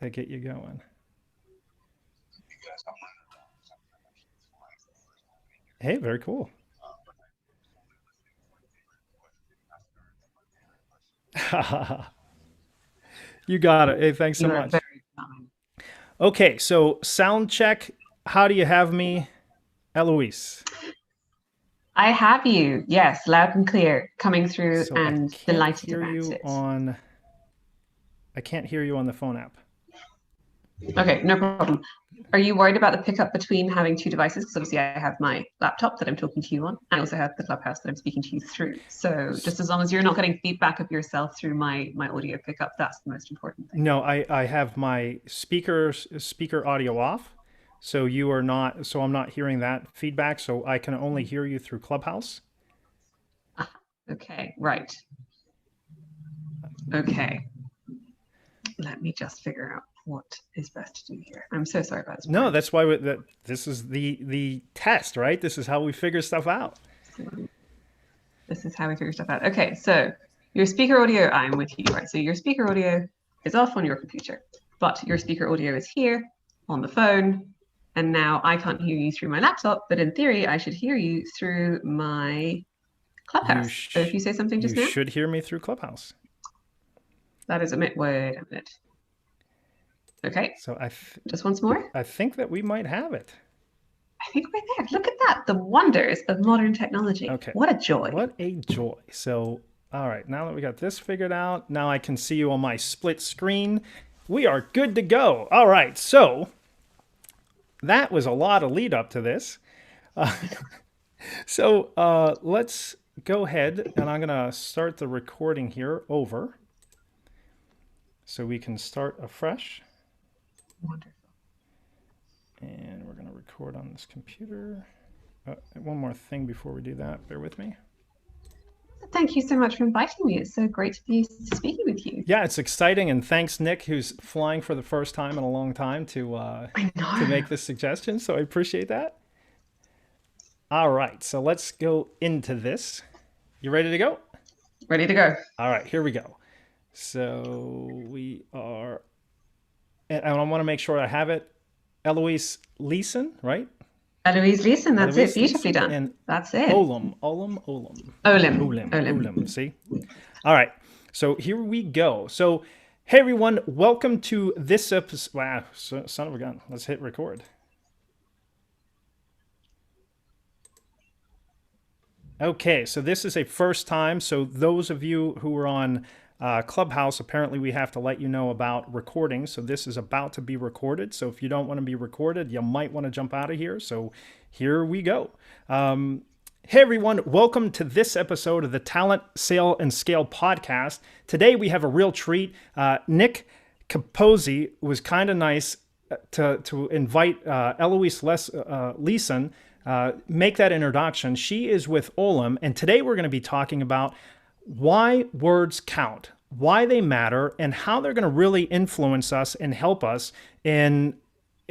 that get you going. Hey, very cool. You got it. Hey, thanks so You are much. very kind. Okay, so sound check. How do you have me, Eloise? I have you. Yes, loud and clear, coming through So I and can't delighted hear about you it. on. I can't hear you on the phone app. Okay, no problem. Are you worried about the pickup between having two devices? Because obviously I have my laptop that I'm talking to you on. I also have the Clubhouse that I'm speaking to you through. So S- just as long as you're not getting feedback of yourself through my audio pickup, that's the most important thing. No, I have my speaker audio off, so you are not. So I'm not hearing that feedback. So I can only hear you through Clubhouse. Ah, okay, right. Okay. Let me just figure out what is best to do here. I'm so sorry about this, No, Brian. that's why that this is the test, right? This is how we figure stuff out. So this is how we figure stuff out. Okay, so your speaker audio, I'm with you, right? So your speaker audio is off on your computer, but your speaker audio is here on the phone. And now I can't hear you through my laptop, but in theory, I should hear you through my You Clubhouse. So if sh- you say something you just now, should hear me through Clubhouse. that is a minute. Wait a minute. Okay, So just once more. I think that we might have it. I think we're there. Look at that. The wonders of modern technology. Okay. What a joy. What a joy. So, all right, now that we got this figured out, now I can see you on my split screen. We are good to go. All right, so that was a lot of lead up to this. So let's go ahead and I'm going to start the recording here over so we can start afresh. Wonderful. And we're going to record on this computer. One more thing before we do that. Bear with me. Thank you so much for inviting me. It's so great to be speaking with you. Yeah, it's exciting, and thanks, Nick, who's flying for the first time in a long time I to know. make this suggestion. So I appreciate that. All right, so let's go into this. You ready to go? Ready to go. All right, here we go. So we are, and I want to make sure I have it. Eloise Leeson, right? Eloise Leeson, that's it. Eloise Beautifully Leeson done. and That's it. Olam. Olim. Olim. Olim. See? All right. So here we go. So, hey everyone, welcome to this episode. Wow, son of a gun. Let's hit record. Okay, so this is a first time. So those of you who are on Clubhouse, apparently we have to let you know about recording. So this is about to be recorded. So if you don't want to be recorded, you might want to jump out of here. So here we go. Hey everyone, welcome to this episode of the Talent, Sale, and Scale podcast. Today we have a real treat. Nick Capozzi was kind of nice to invite Eloise Leeson, make that introduction. She is with Olam, and today we're going to be talking about why words count, why they matter, and how they're going to really influence us and help us in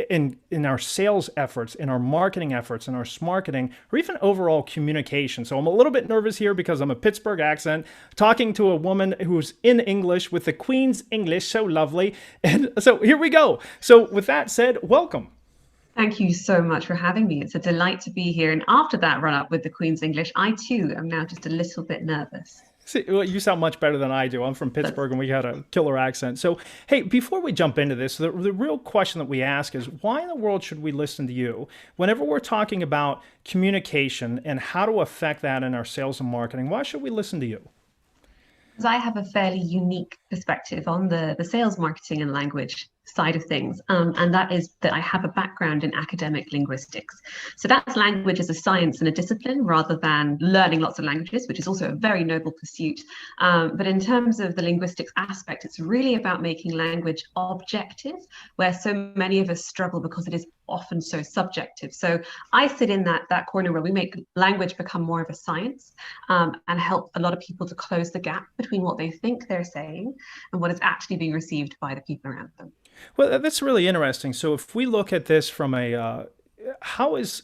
in our sales efforts, in our marketing efforts, in our smarketing, or even overall communication. So I'm a little bit nervous here because I'm a Pittsburgh accent talking to a woman who's in English with the Queen's English, so lovely. And so here we go. So with that said, welcome. Thank you so much for having me. It's a delight to be here. And after that run up with the Queen's English, I too am now just a little bit nervous. See, well, you sound much better than I do. I'm from That's Pittsburgh and we had a killer accent. So, hey, before we jump into this, the real question that we ask is why in the world should we listen to you? Whenever we're talking about communication and how to affect that in our sales and marketing, why should we listen to you? because I have a fairly unique perspective on the sales, marketing, and language side of things. And that is that I have a background in academic linguistics. So that's language as a science and a discipline rather than learning lots of languages, which is also a very noble pursuit. But in terms of the linguistics aspect, it's really about making language objective, where so many of us struggle because it is often so subjective. So I sit in that corner where we make language become more of a science and help a lot of people to close the gap between what they think they're saying and what is actually being received by the people around them. Well, that's really interesting. So, if we look at this from how is,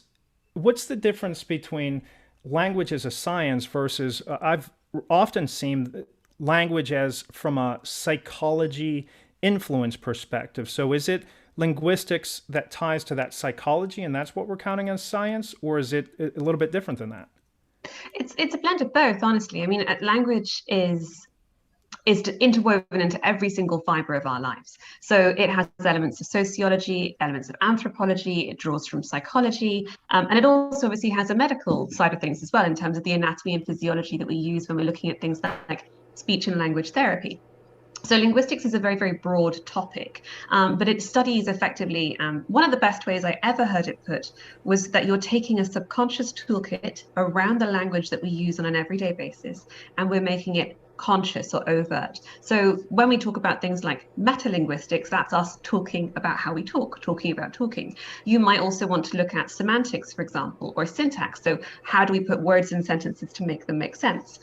what's the difference between language as a science versus, I've often seen language as from a psychology influence perspective. So is it linguistics that ties to that psychology and that's what we're counting as science, or is it a little bit different than that? It's a blend of both, honestly. I mean, language is interwoven into every single fiber of our lives. So it has elements of sociology, elements of anthropology, it draws from psychology, and it also obviously has a medical side of things as well in terms of the anatomy and physiology that we use when we're looking at things like speech and language therapy. So linguistics is a very, very broad topic, but it studies effectively. One of the best ways I ever heard it put was that you're taking a subconscious toolkit around the language that we use on an everyday basis, and we're making it conscious or overt. So when we talk about things like metalinguistics, that's us talking about how we talk, talking about talking. You might also want to look at semantics, for example, or syntax. So how do we put words in sentences to make them make sense?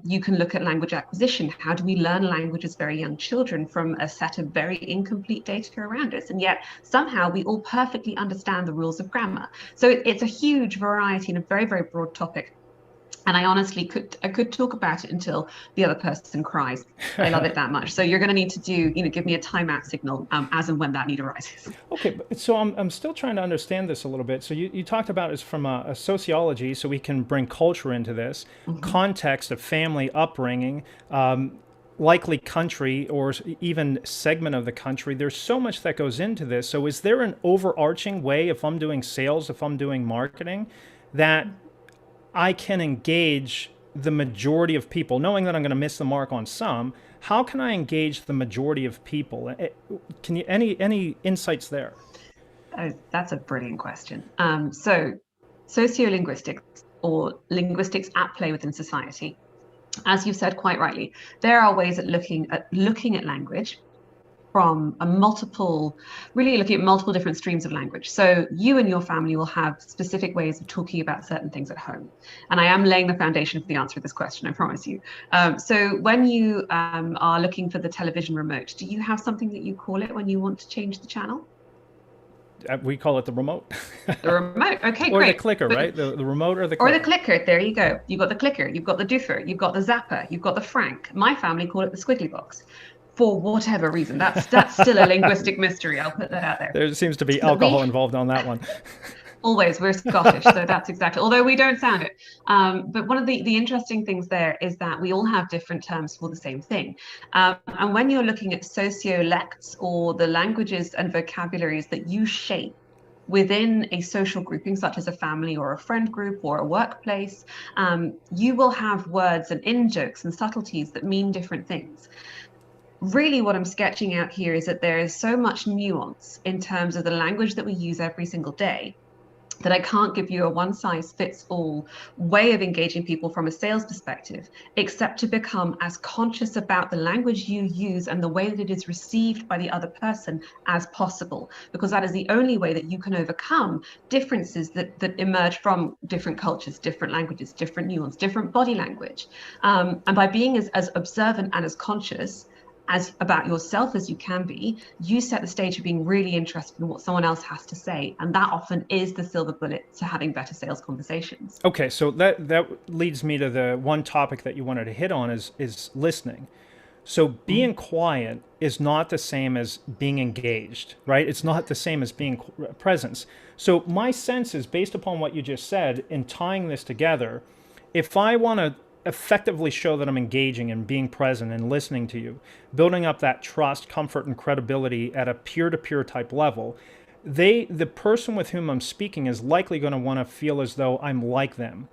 You can look at language acquisition. How do we learn language as very young children from a set of very incomplete data around us? And yet somehow we all perfectly understand the rules of grammar. So it's a huge variety and a very, very broad topic. And I honestly could talk about it until the other person cries. I love it that much. So you're going to need to give me a timeout signal as and when that need arises. Okay, so I'm still trying to understand this a little bit. So you talked about it from a sociology, so we can bring culture into this, context of family upbringing, likely country or even segment of the country. There's so much that goes into this. So is there an overarching way, if I'm doing sales, if I'm doing marketing, that I can engage the majority of people, knowing that I'm going to miss the mark on some? How can I engage the majority of people? Can you any insights there? That's a brilliant question. So sociolinguistics, or linguistics at play within society, as you've said quite rightly, there are ways at looking at language from really looking at multiple different streams of language. So you and your family will have specific ways of talking about certain things at home. And I am laying the foundation for the answer to this question, I promise you. So when you are looking for the television remote, do you have something that you call it when you want to change the channel? We call it the remote. The remote. Okay, or great. the clicker, right? The remote or the Or clicker. the clicker. There you go. You've got the clicker, you've got the doofer, you've got the zapper, you've got the frank. My family call it the squiggly box. For whatever reason, that's still a linguistic mystery. I'll put that out there. There seems to be alcohol involved on that one. Always, we're Scottish, so that's exactly. Although we don't sound it, but one of the interesting things there is that we all have different terms for the same thing. And when you're looking at sociolects, or the languages and vocabularies that you shape within a social grouping, such as a family or a friend group or a workplace, you will have words and in-jokes and subtleties that mean different things. Really what I'm sketching out here is that there is so much nuance in terms of the language that we use every single day that I can't give you a one-size-fits-all way of engaging people from a sales perspective, except to become as conscious about the language you use and the way that it is received by the other person as possible, because that is the only way that you can overcome differences that emerge from different cultures, different languages, different nuance, different body language. And by being as observant and as conscious as about yourself as you can be, you set the stage for being really interested in what someone else has to say. And that often is the silver bullet to having better sales conversations. Okay, so that leads me to the one topic that you wanted to hit on is listening. So being quiet is not the same as being engaged, right? It's not the same as being presence. So my sense is, based upon what you just said, in tying this together, if I want to effectively show that I'm engaging and being present and listening to you, building up that trust, comfort, and credibility at a peer-to-peer type level, the person with whom I'm speaking is likely going to want to feel as though I'm like them.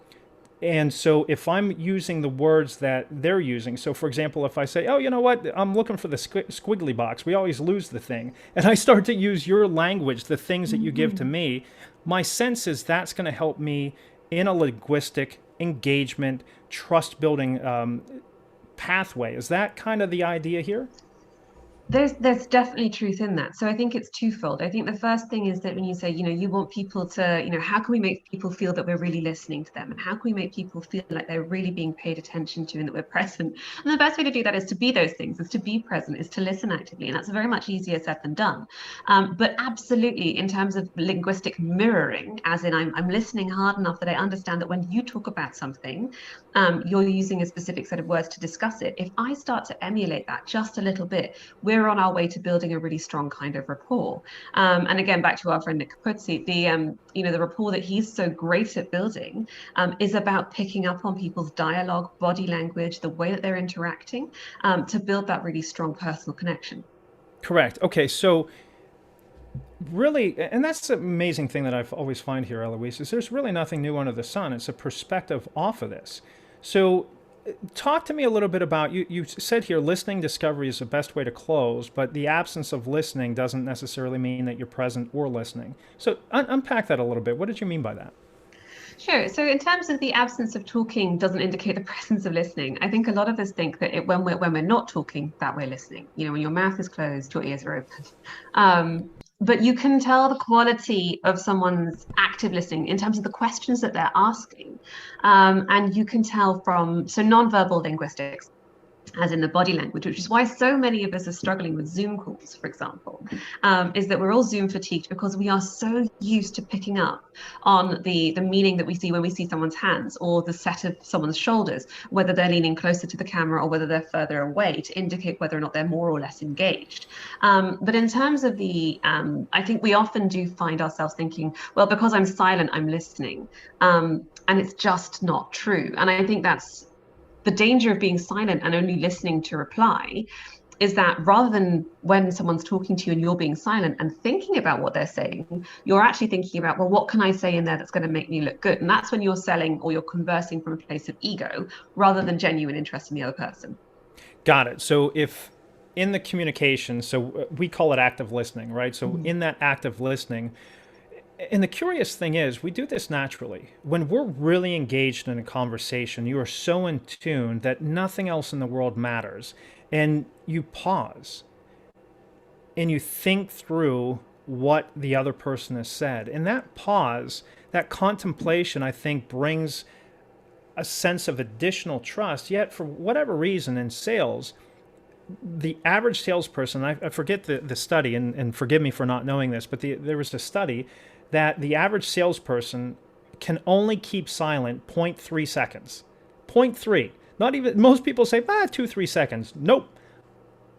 And so if I'm using the words that they're using, so for example, if I say, oh, you know what, I'm looking for the squiggly box, we always lose the thing, and I start to use your language, the things that you give to me, my sense is that's going to help me in a linguistic engagement, trust building pathway. Is that kind of the idea here? There's definitely truth in that. So I think it's twofold. I think the first thing is that when you say, you want people to, how can we make people feel that we're really listening to them? And how can we make people feel like they're really being paid attention to and that we're present? And the best way to do that is to be those things, is to be present, is to listen actively. And that's very much easier said than done. But absolutely, in terms of linguistic mirroring, as in I'm listening hard enough that I understand that when you talk about something, you're using a specific set of words to discuss it. If I start to emulate that just a little bit, we're we're on our way to building a really strong kind of rapport. And again, back to our friend Nick Capuzzi, the rapport that he's so great at building is about picking up on people's dialogue, body language, the way that they're interacting, to build that really strong personal connection. Correct. Okay, so really, and that's the amazing thing that I've always find here, Eloise, is there's really nothing new under the sun. It's a perspective off of this. So talk to me a little bit about you said here listening discovery is the best way to close, but the absence of listening doesn't necessarily mean that you're present or listening. So unpack that a little bit. What did you mean by that? Sure. So, in terms of the absence of talking doesn't indicate the presence of listening, I think a lot of us think that when we're not talking, that we're listening. When your mouth is closed, your ears are open. But you can tell the quality of someone's active listening in terms of the questions that they're asking, and you can tell from nonverbal linguistics, as in the body language, which is why so many of us are struggling with Zoom calls, for example, is that we're all Zoom fatigued because we are so used to picking up on the meaning that we see when we see someone's hands or the set of someone's shoulders, whether they're leaning closer to the camera or whether they're further away, to indicate whether or not they're more or less engaged. But in terms of I think we often do find ourselves thinking, well, because I'm silent, I'm listening. And it's just not true. And I think that's the danger of being silent and only listening to reply, is that rather than when someone's talking to you and you're being silent and thinking about what they're saying, you're actually thinking about, well, what can I say in there that's going to make me look good? And that's when you're selling or you're conversing from a place of ego rather than genuine interest in the other person. Got it. So if in the communication, so we call it active listening, right? So in that active listening, and the curious thing is, we do this naturally. When we're really engaged in a conversation, you are so in tune that nothing else in the world matters. And you pause and you think through what the other person has said. And that pause, that contemplation, I think brings a sense of additional trust. Yet, for whatever reason in sales, the average salesperson, I forget the study, and forgive me for not knowing this, but there was a study that the average salesperson can only keep silent zero point 0.3 seconds. Zero point 0.3. Not even, most people say, 2, 3 seconds. Nope.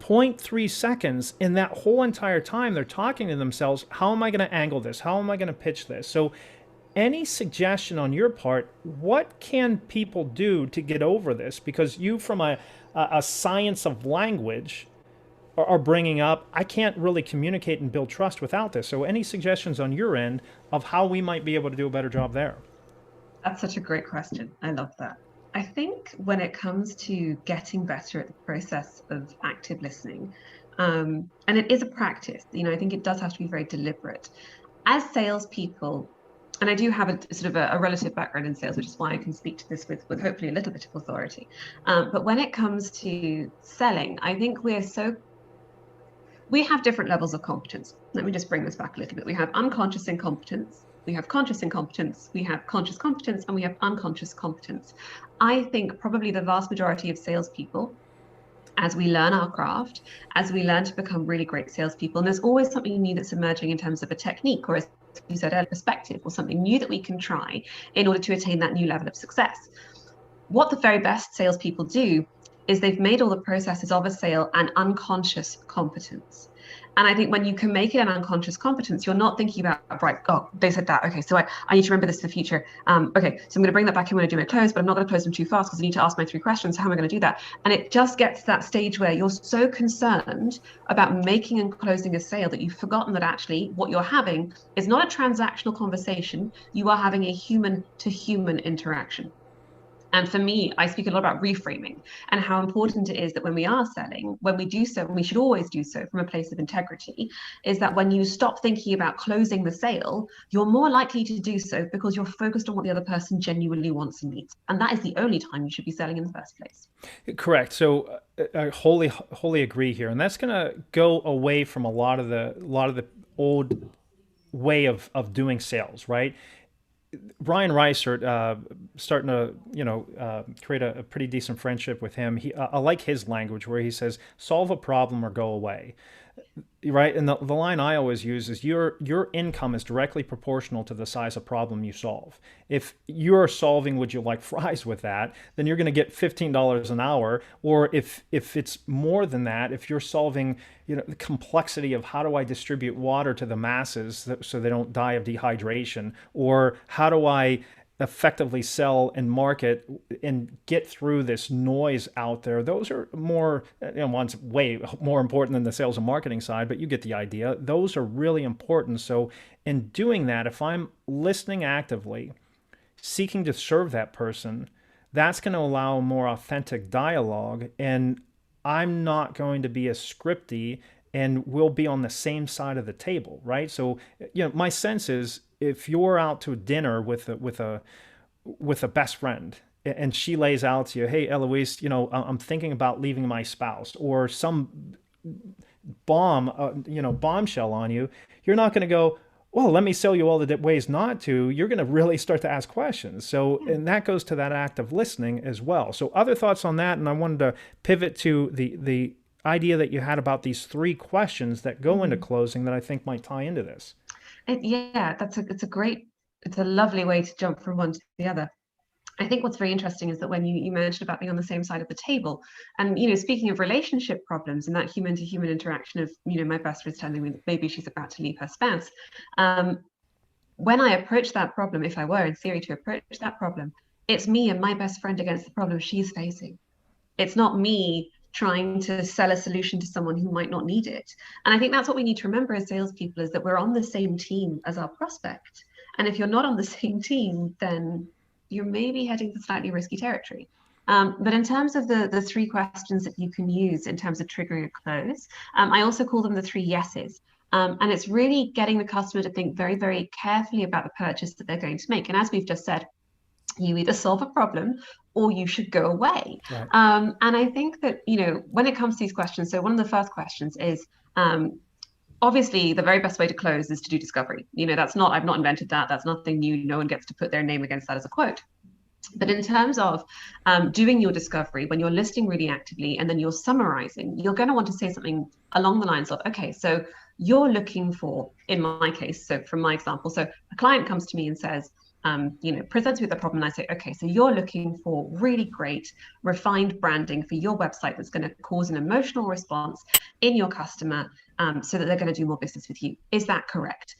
0.3 seconds. In that whole entire time, they're talking to themselves, how am I going to angle this? How am I going to pitch this? So any suggestion on your part, what can people do to get over this? Because you, from a science of language, are bringing up, I can't really communicate and build trust without this. So any suggestions on your end of how we might be able to do a better job there? That's such a great question. I love that. I think when it comes to getting better at the process of active listening, and it is a practice, I think it does have to be very deliberate. As salespeople, and I do have a sort of a relative background in sales, which is why I can speak to this with hopefully a little bit of authority. But when it comes to selling, I think we have different levels of competence. Let me just bring this back a little bit. We have unconscious incompetence, we have conscious incompetence, we have conscious competence, and we have unconscious competence. I think probably the vast majority of salespeople, as we learn our craft, as we learn to become really great salespeople, and there's always something new that's emerging in terms of a technique or, as you said earlier, perspective, or something new that we can try in order to attain that new level of success. What the very best salespeople do is they've made all the processes of a sale an unconscious competence. And I think when you can make it an unconscious competence, you're not thinking about, right, oh, they said that. Okay, so I need to remember this for the future. Okay, so I'm going to bring that back in when I do my close, but I'm not going to close them too fast because I need to ask my 3 questions. How am I going to do that? And it just gets to that stage where you're so concerned about making and closing a sale that you've forgotten that actually what you're having is not a transactional conversation. You are having a human to human interaction. And for me, I speak a lot about reframing and how important it is that when we are selling, when we do so, and we should always do so from a place of integrity, is that when you stop thinking about closing the sale, you're more likely to do so because you're focused on what the other person genuinely wants and needs. And that is the only time you should be selling in the first place. Correct. So I wholly agree here, and that's going to go away from a lot of the old way of doing sales, right? Brian Reiser, starting to create a pretty decent friendship with him. I like his language where he says, "Solve a problem or go away." right? And the line I always use is your income is directly proportional to the size of problem you solve. If you're solving would you like fries with that, then you're going to get $15 an hour. Or if it's more than that, if you're solving, the complexity of how do I distribute water to the masses so they don't die of dehydration, or how do I effectively sell and market and get through this noise out there. Those are more, one's way more important than the sales and marketing side, but you get the idea. Those are really important. So in doing that, if I'm listening actively, seeking to serve that person, that's going to allow more authentic dialogue. And I'm not going to be as scripty, and we'll be on the same side of the table, right? So, my sense is if you're out to dinner with a best friend and she lays out to you, hey, Eloise, I'm thinking about leaving my spouse, or some bombshell on you, you're not going to go, well, let me sell you all the ways not to. You're going to really start to ask questions. So, and that goes to that act of listening as well. So, other thoughts on that? And I wanted to pivot to the idea that you had about these three questions that go into closing that I think might tie into this. Yeah, it's a lovely way to jump from one to the other. I think what's very interesting is that when you mentioned about being on the same side of the table, and speaking of relationship problems and that human to human interaction of my best friend's telling me that maybe she's about to leave her spouse, when I approach that problem, if I were in theory to approach that problem, it's me and my best friend against the problem she's facing. It's not me trying to sell a solution to someone who might not need it. And I think that's what we need to remember as salespeople, is that we're on the same team as our prospect. And if you're not on the same team, then you're maybe heading to slightly risky territory. But in terms of the three questions that you can use in terms of triggering a close, I also call them the three yeses. And it's really getting the customer to think very, very carefully about the purchase that they're going to make. And as we've just said, you either solve a problem or you should go away. Right. And I think that, when it comes to these questions, so one of the first questions is, obviously the very best way to close is to do discovery. I've not invented that. That's nothing new. No one gets to put their name against that as a quote. But in terms of doing your discovery, when you're listing really actively and then you're summarizing, you're going to want to say something along the lines of, okay, so you're looking for, in my case, so from my example, so a client comes to me and says, presents me with a problem, and I say, okay, so you're looking for really great refined branding for your website that's going to cause an emotional response in your customer, so that they're going to do more business with you. Is that correct?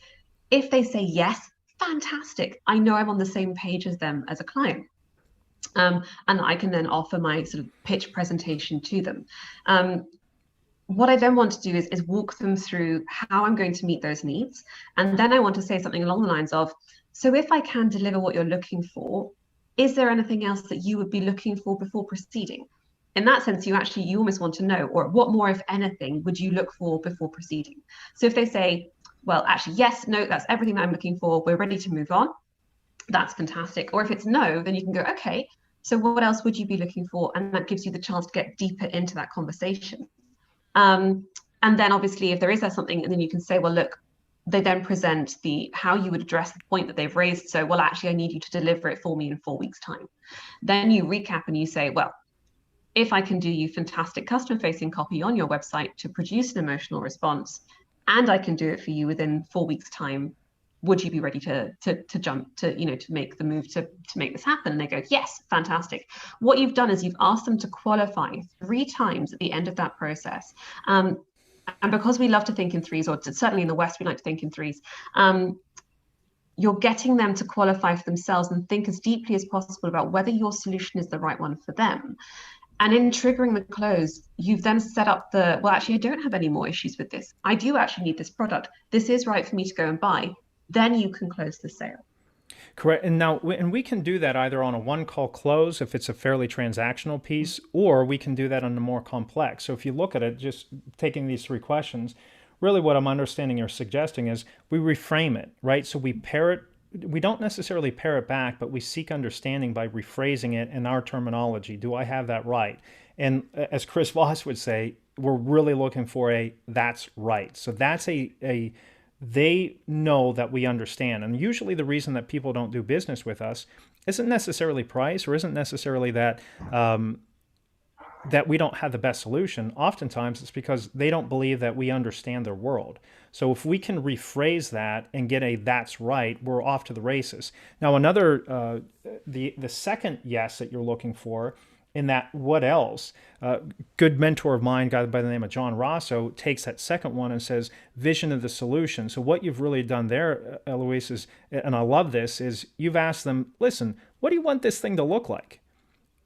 If they say yes, fantastic. I know I'm on the same page as them as a client. And I can then offer my sort of pitch presentation to them. What I then want to do is walk them through how I'm going to meet those needs. And then I want to say something along the lines of, so if I can deliver what you're looking for, is there anything else that you would be looking for before proceeding? In that sense, you almost want to know, or what more, if anything, would you look for before proceeding? So if they say, well, actually, yes, no, that's everything that I'm looking for, we're ready to move on, that's fantastic. Or if it's no, then you can go, okay, so what else would you be looking for? And that gives you the chance to get deeper into that conversation. And then obviously, if there is something, and then you can say, well, look, they then present how you would address the point that they've raised. So, well, actually, I need you to deliver it for me in 4 weeks' time. Then you recap and you say, well, if I can do you fantastic customer-facing copy on your website to produce an emotional response, and I can do it for you within 4 weeks' time, would you be ready to jump to make the move to make this happen? And they go, yes, fantastic. What you've done is you've asked them to qualify 3 times at the end of that process. And because we love to think in threes, or certainly in the West, we like to think in threes, you're getting them to qualify for themselves and think as deeply as possible about whether your solution is the right one for them. And in triggering the close, you've then set up well, actually, I don't have any more issues with this. I do actually need this product. This is right for me to go and buy. Then you can close the sale. Correct. And we can do that either on a one-call close if it's a fairly transactional piece, or we can do that on the more complex. So if you look at it, just taking these 3 questions, really what I'm understanding you're suggesting is we reframe it, right? So we pair it. We don't necessarily pair it back, but we seek understanding by rephrasing it in our terminology. Do I have that right? And as Chris Voss would say, we're really looking for that's right. So that's they know that we understand. And usually the reason that people don't do business with us isn't necessarily price, or isn't necessarily that that we don't have the best solution, oftentimes it's because they don't believe that we understand their world. So if we can rephrase that and get a "that's right," we're off to the races. Now, another the second yes that you're looking for in that "what else." Good mentor of mine, guy by the name of John Rosso, takes that second one and says vision of the solution. So what you've really done there, Eloise, is, and I love this, is you've asked them, listen, what do you want this thing to look like?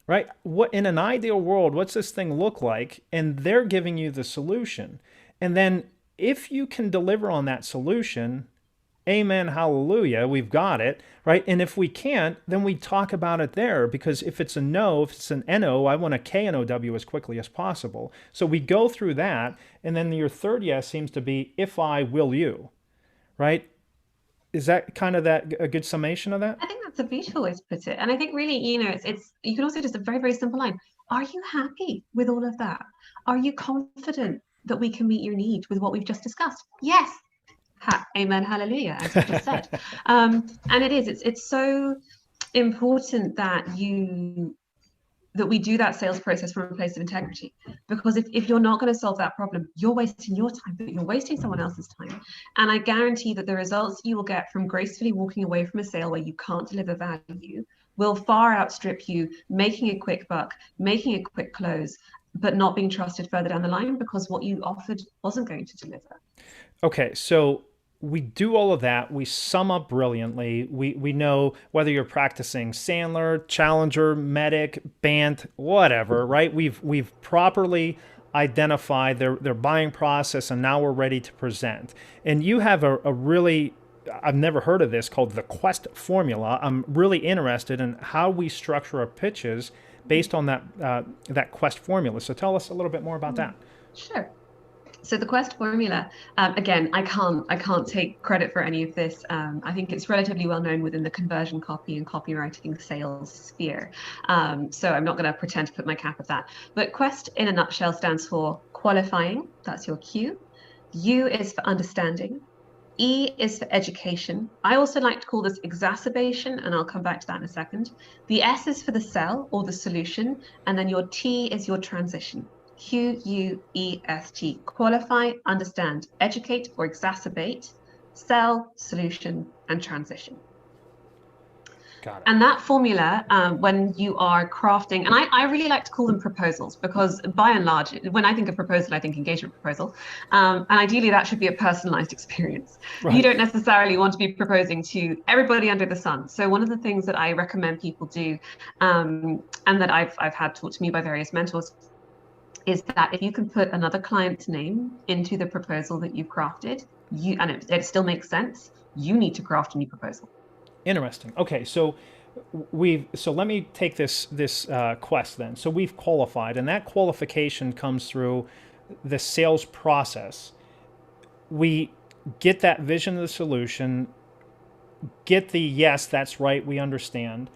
Right? What in an ideal world, what's this thing look like? And they're giving you the solution. And then if you can deliver on that solution, amen, hallelujah, we've got it, right? And if we can't, then we talk about it there, because if it's a no, if it's an NO, I want a KNOW as quickly as possible. So we go through that, and then your third yes seems to be if I will you, right? Is that kind of that a good summation of that? I think that's a beautiful way to put it. And I think really, it's you can also just a very, very simple line. Are you happy with all of that? Are you confident that we can meet your need with what we've just discussed? Yes. Amen, hallelujah, as you just said. And it's so important that we do that sales process from a place of integrity. Because if you're not going to solve that problem, you're wasting your time, but you're wasting someone else's time. And I guarantee that the results you will get from gracefully walking away from a sale where you can't deliver value will far outstrip you making a quick buck, making a quick close, but not being trusted further down the line because what you offered wasn't going to deliver. Okay, so we do all of that. We sum up brilliantly. We know whether you're practicing Sandler, Challenger, Medic, Bant, whatever, right? We've properly identified their buying process, and now we're ready to present. And you have a really, I've never heard of this, called the Quest formula. I'm really interested in how we structure our pitches based on that Quest formula. So tell us a little bit more about that. Sure. So the Quest formula, again, I can't take credit for any of this. I think it's relatively well known within the conversion copy and copywriting sales sphere. So I'm not going to pretend to put my cap at that. But Quest, in a nutshell, stands for qualifying. That's your Q. U is for understanding. E is for education. I also like to call this exacerbation, and I'll come back to that in a second. The S is for the sell or the solution, and then your T is your transition. QUEST, qualify, understand, educate or exacerbate, sell, solution, and transition. Got it. And that formula, when you are crafting, and I really like to call them proposals because by and large, when I think of proposal, I think engagement proposal. And ideally that should be a personalized experience. Right. You don't necessarily want to be proposing to everybody under the sun. So one of the things that I recommend people do, and that I've had taught to me by various mentors, is that if you can put another client's name into the proposal that you've crafted, and it still makes sense, you need to craft a new proposal. Interesting. Okay, so let me take this quest then. So we've qualified, and that qualification comes through the sales process. We get that vision of the solution, get the yes, that's right, we understand.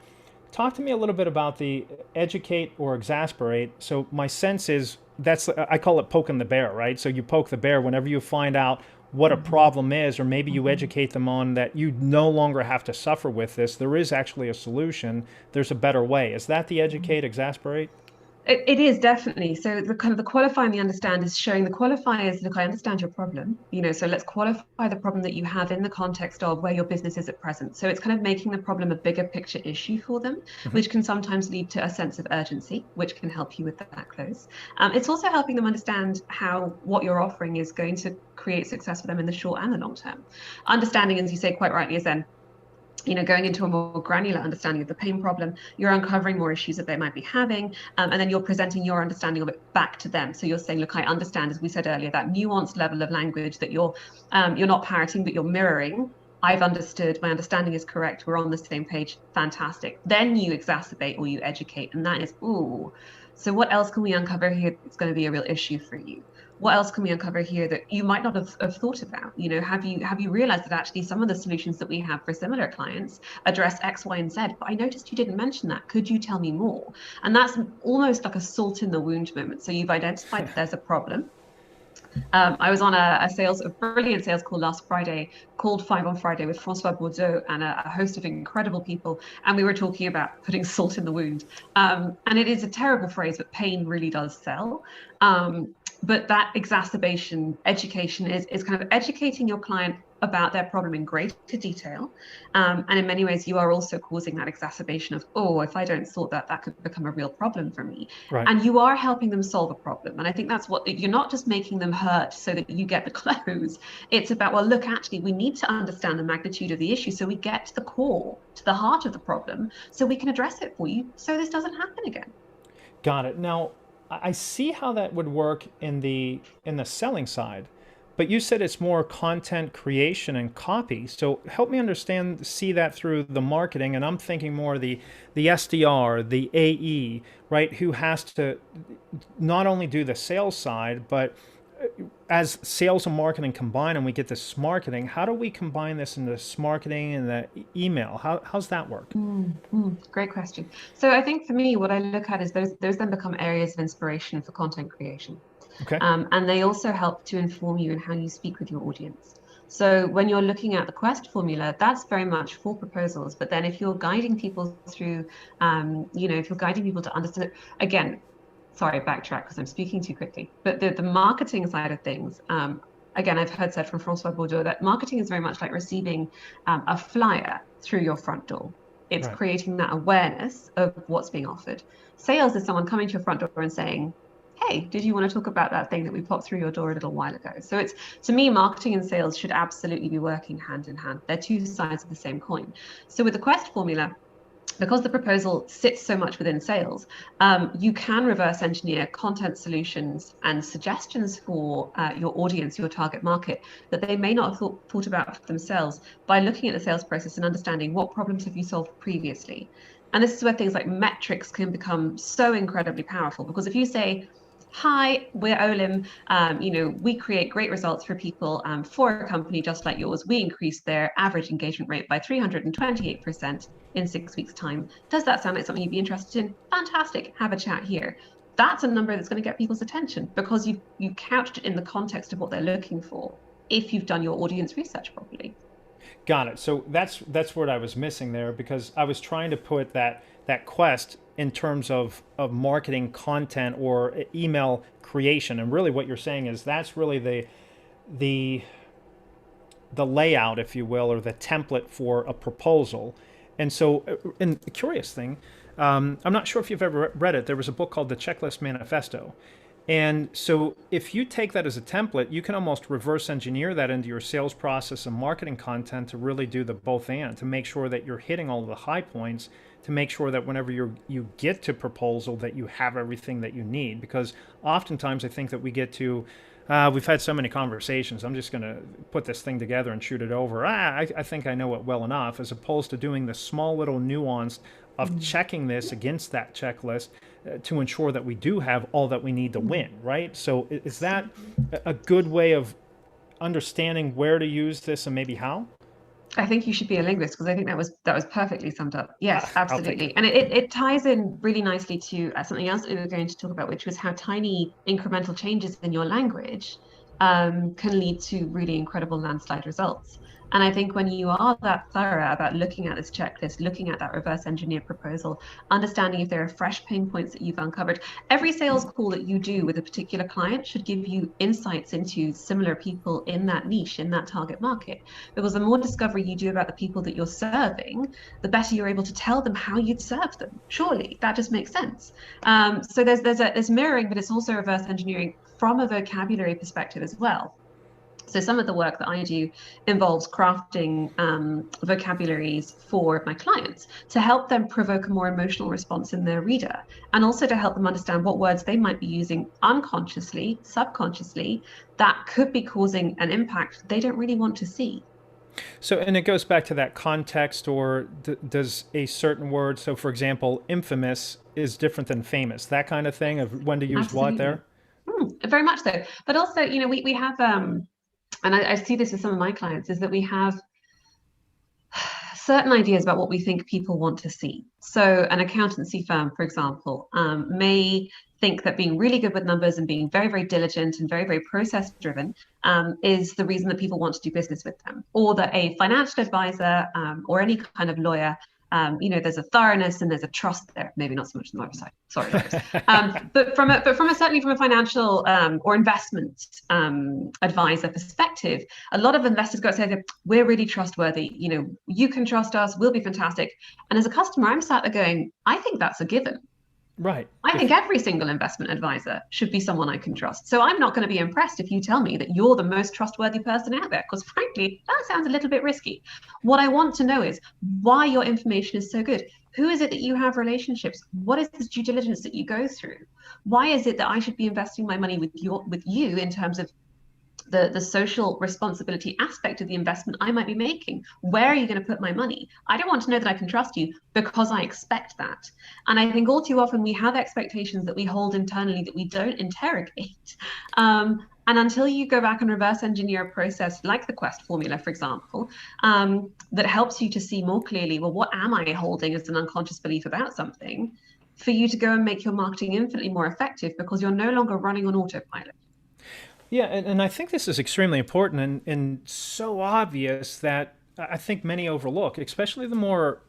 Talk to me a little bit about the educate or exasperate. So my sense is I call it poking the bear, right? So you poke the bear whenever you find out what a problem is, or maybe you educate them on that you no longer have to suffer with this. There is actually a solution. There's a better way. Is that the educate, exasperate? It is definitely. So the kind of the qualify and the understand is showing the qualifiers, look, I understand your problem, so let's qualify the problem that you have in the context of where your business is at present. So it's kind of making the problem a bigger picture issue for them, which can sometimes lead to a sense of urgency, which can help you with that close. It's also helping them understand how what you're offering is going to create success for them in the short and the long term. Understanding, as you say quite rightly, is then going into a more granular understanding of the pain problem, you're uncovering more issues that they might be having, and then you're presenting your understanding of it back to them. So you're saying, look, I understand, as we said earlier, that nuanced level of language that you're not parroting, but you're mirroring. I've understood, my understanding is correct, we're on the same page, fantastic. Then you exacerbate or you educate, and that is, ooh, so what else can we uncover here that's going to be a real issue for you? What else can we uncover here that you might not have thought about? Have you realized that actually some of the solutions that we have for similar clients address X, Y, and Z, but I noticed you didn't mention that. Could you tell me more? And that's almost like a salt in the wound moment. So you've identified that there's a problem. I was on a brilliant sales call last Friday called Five on Friday with Francois Bourdeau and a host of incredible people. And we were talking about putting salt in the wound. And it is a terrible phrase, but pain really does sell. But that exacerbation education is kind of educating your client about their problem in greater detail. And in many ways, you are also causing that exacerbation of, oh, if I don't sort that, that could become a real problem for me. Right. And you are helping them solve a problem. And I think that's what you're not just making them hurt so that you get the close. It's about, well, look, actually, we need to understand the magnitude of the issue so we get to the core, to the heart of the problem, so we can address it for you so this doesn't happen again. Got it. Now, I see how that would work in the selling side, but you said it's more content creation and copy. So help me understand, see that through the marketing, and I'm thinking more the SDR, the AE, right, who has to not only do the sales side, but as sales and marketing combine and we get this marketing, how do we combine this into marketing and the email? How's that work? Great question. So I think for me, what I look at is those then become areas of inspiration for content creation. Okay. And they also help to inform you in how you speak with your audience. So when you're looking at the Quest formula, that's very much for proposals. But then if you're guiding people through, if you're guiding people to understand, again, sorry, backtrack because I'm speaking too quickly. But the marketing side of things, again, I've heard said from Francois Bourdeau that marketing is very much like receiving a flyer through your front door. It's Right. creating that awareness of what's being offered. Sales is someone coming to your front door and saying, hey, did you want to talk about that thing that we popped through your door a little while ago? So it's, to me, marketing and sales should absolutely be working hand in hand. They're two sides of the same coin. So with the Quest formula, because the proposal sits so much within sales, you can reverse engineer content solutions and suggestions for your audience, your target market, that they may not have thought about for themselves by looking at the sales process and understanding what problems have you solved previously. And this is where things like metrics can become so incredibly powerful, because if you say, hi, we're Olim. We create great results for people for a company just like yours. We increased their average engagement rate by 328% in 6 weeks' time. Does that sound like something you'd be interested in? Fantastic. Have a chat here. That's a number that's going to get people's attention because you couched it in the context of what they're looking for if you've done your audience research properly. Got it. So that's what I was missing there because I was trying to put that quest in terms of marketing content or email creation, and really what you're saying is that's really the the layout, if you will, or the template for a proposal. And so, and the curious thing, I'm not sure if you've ever read it. There was a book called The Checklist Manifesto. And so, if you take that as a template, you can almost reverse engineer that into your sales process and marketing content to really do the both and to make sure that you're hitting all of the high points, to make sure that whenever you get to proposal, that you have everything that you need. Because oftentimes, I think that we get to we've had so many conversations. I'm just going to put this thing together and shoot it over. I think I know it well enough, as opposed to doing the small little nuance of checking this against that checklist to ensure that we do have all that we need to win, right? So is that a good way of understanding where to use this and maybe how? I think you should be a linguist because I think that was perfectly summed up. Yes, I'll take it. absolutely. And it ties in really nicely to something else that we were going to talk about, which was how tiny incremental changes in your language can lead to really incredible landslide results. And I think when you are that thorough about looking at this checklist, looking at that reverse engineer proposal, understanding if there are fresh pain points that you've uncovered, every sales call that you do with a particular client should give you insights into similar people in that niche, in that target market. Because the more discovery you do about the people that you're serving, the better you're able to tell them how you'd serve them. Surely that just makes sense. So there's mirroring, but it's also reverse engineering from a vocabulary perspective as well. So some of the work that I do involves crafting vocabularies for my clients to help them provoke a more emotional response in their reader, and also to help them understand what words they might be using unconsciously, subconsciously, that could be causing an impact they don't really want to see. So, and it goes back to that context, or does a certain word, so for example, infamous is different than famous, that kind of thing of when to use what Absolutely. there? Very much so. But also, we have, and I see this with some of my clients, is that we have certain ideas about what we think people want to see. So, an accountancy firm, for example, may think that being really good with numbers and being very, very diligent and very, very process driven is the reason that people want to do business with them, or that a financial advisor or any kind of lawyer. There's a thoroughness and there's a trust there. Maybe not so much on the website. Sorry, lawyers. Certainly from a financial or investment advisor perspective, a lot of investors go and say, we're really trustworthy. You can trust us. We'll be fantastic. And as a customer, I'm sat there going, I think that's a given. Right. I think every single investment advisor should be someone I can trust. So I'm not going to be impressed if you tell me that you're the most trustworthy person out there, because frankly, that sounds a little bit risky. What I want to know is why your information is so good. Who is it that you have relationships? What is the due diligence that you go through? Why is it that I should be investing my money with you in terms of the social responsibility aspect of the investment I might be making? Where are you going to put my money? I don't want to know that I can trust you because I expect that. And I think all too often we have expectations that we hold internally that we don't interrogate. And until you go back and reverse engineer a process like the Quest formula, for example, that helps you to see more clearly, well, what am I holding as an unconscious belief about something, for you to go and make your marketing infinitely more effective because you're no longer running on autopilot. Yeah, and I think this is extremely important and so obvious that I think many overlook, especially the more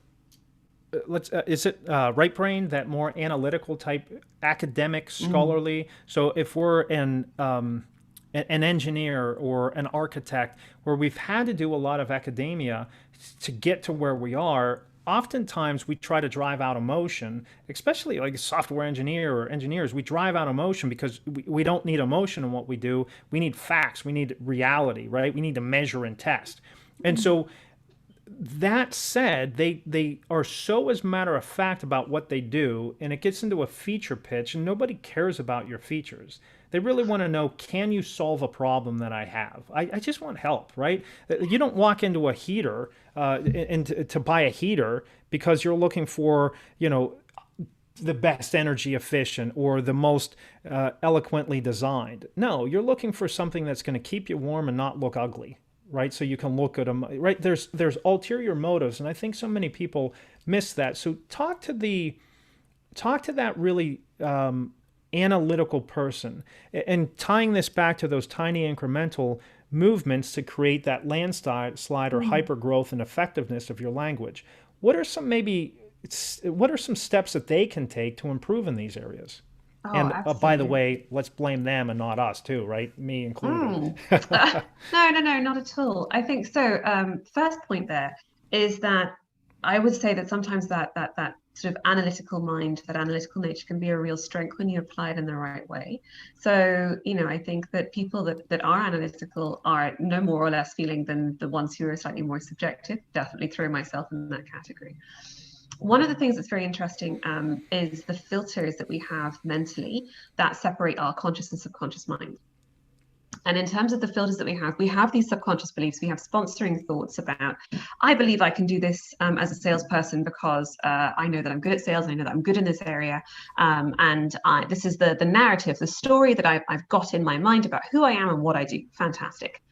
is it right brain, that more analytical type, academic, scholarly. So if we're an engineer or an architect, where we've had to do a lot of academia to get to where we are, oftentimes we try to drive out emotion, especially like a software engineer or engineers. We drive out emotion because we don't need emotion in what we do. We need facts. We need reality, right? We need to measure and test. And so that said, they are so as a matter of fact about what they do, and it gets into a feature pitch, and nobody cares about your features. They really want to know, can you solve a problem that I have? I just want help, right? You don't walk into a heater and to buy a heater because you're looking for, the best energy efficient or the most eloquently designed. No, you're looking for something that's going to keep you warm and not look ugly, right? So you can look at them, right? There's ulterior motives, and I think so many people miss that. So talk to that really analytical person, and tying this back to those tiny incremental movements to create that landslide or hyper growth and effectiveness of your language. What are some steps that they can take to improve in these areas? Oh, And by the absolutely. way, let's blame them and not us too, right? Me included. No, not at all. I think so. First point there is that I would say that sometimes that sort of analytical mind, that analytical nature can be a real strength when you apply it in the right way. So, I think that people that are analytical are no more or less feeling than the ones who are slightly more subjective. Definitely throw myself in that category. One of the things that's very interesting is the filters that we have mentally that separate our conscious and subconscious mind. And in terms of the filters that we have these subconscious beliefs. We have sponsoring thoughts about, I believe I can do this as a salesperson because I know that I'm good at sales. I know that I'm good in this area. This is the narrative, the story that I've got in my mind about who I am and what I do. Fantastic.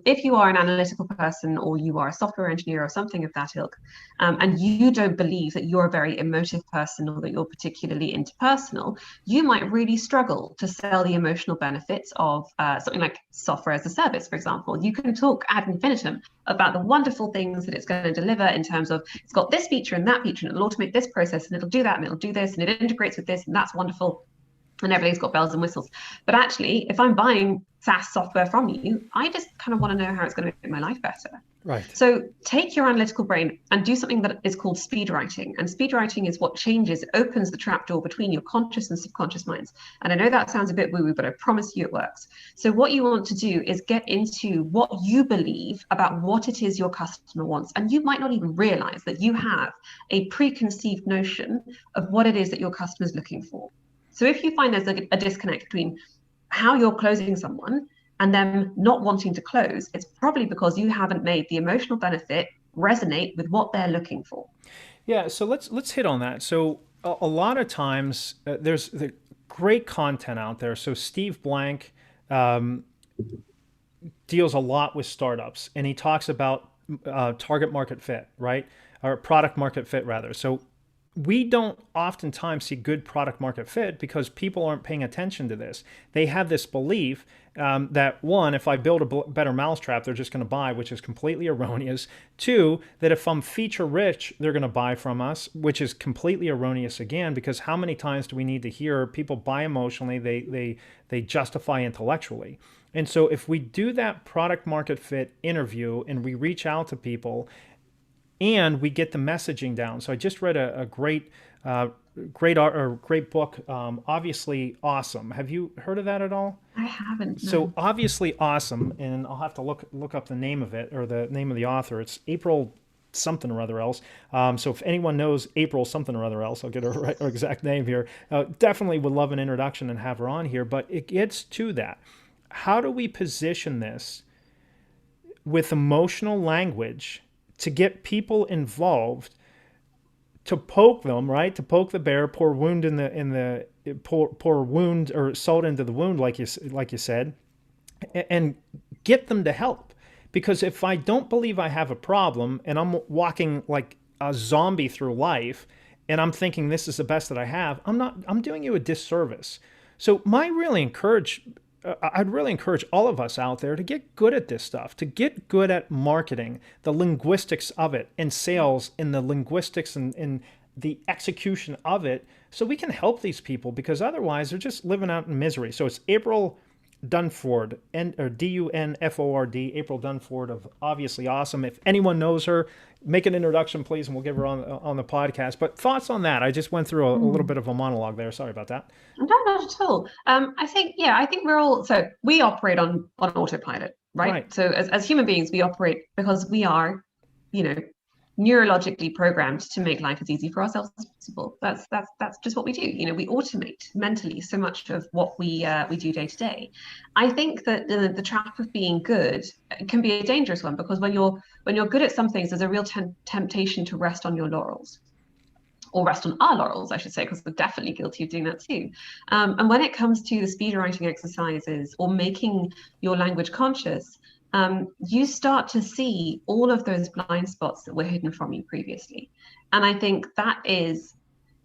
If you are an analytical person or you are a software engineer or something of that ilk, and you don't believe that you're a very emotive person or that you're particularly interpersonal, you might really struggle to sell the emotional benefits of something like software as a service, for example. You can talk ad infinitum about the wonderful things that it's going to deliver in terms of it's got this feature and that feature, and it'll automate this process, and it'll do that, and it'll do this, and it integrates with this, and that's wonderful. And everything's got bells and whistles. But actually, if I'm buying SaaS software from you, I just kind of want to know how it's going to make my life better. Right. So take your analytical brain and do something that is called speed writing. And speed writing is what changes, it opens the trapdoor between your conscious and subconscious minds. And I know that sounds a bit woo-woo, but I promise you it works. So what you want to do is get into what you believe about what it is your customer wants. And you might not even realize that you have a preconceived notion of what it is that your customer is looking for. So if you find there's a disconnect between how you're closing someone and them not wanting to close, it's probably because you haven't made the emotional benefit resonate with what they're looking for. Yeah, so let's hit on that. So a lot of times there's the great content out there. So Steve Blank deals a lot with startups, and he talks about target market fit, right? Or product market fit rather. So we don't oftentimes see good product market fit because people aren't paying attention to this. They have this belief that one, if I build a better mousetrap, they're just going to buy, which is completely erroneous. Two, that if I'm feature rich, they're going to buy from us, which is completely erroneous again, because how many times do we need to hear people buy emotionally, they justify intellectually. And so if we do that product market fit interview and we reach out to people and we get the messaging down. So I just read a great book, Obviously Awesome. Have you heard of that at all? I haven't. So No. Obviously Awesome, and I'll have to look up the name of it or the name of the author. It's April something or other else. So if anyone knows April something or other else, I'll get her exact name here. Definitely would love an introduction and have her on here. But it gets to that. How do we position this with emotional language to get people involved, to poke them, right? To poke the bear, pour wound pour wound or salt into the wound, like you said, and get them to help. Because if I don't believe I have a problem and I'm walking like a zombie through life and I'm thinking this is the best that I have, I'm doing you a disservice. So I'd really encourage all of us out there to get good at this stuff, to get good at marketing, the linguistics of it, and sales, and the linguistics and the execution of it, so we can help these people, because otherwise they're just living out in misery. So it's April Dunford, or Dunford, April Dunford of Obviously Awesome. If anyone knows her, make an introduction, please, and we'll give her on the podcast. But thoughts on that? I just went through a little bit of a monologue there. Sorry about that. No, not at all. I think we're all, so we operate on autopilot, right? Right. So as human beings, we operate because we are, you know, neurologically programmed to make life as easy for ourselves as possible. That's just what we do. You know, we automate mentally so much of what we do day to day. I think that the trap of being good can be a dangerous one, because when you're good at some things, there's a real temptation to rest on your laurels. Or rest on our laurels, I should say, because we're definitely guilty of doing that too. And when it comes to the speed writing exercises or making your language conscious, you start to see all of those blind spots that were hidden from you previously. And I think that is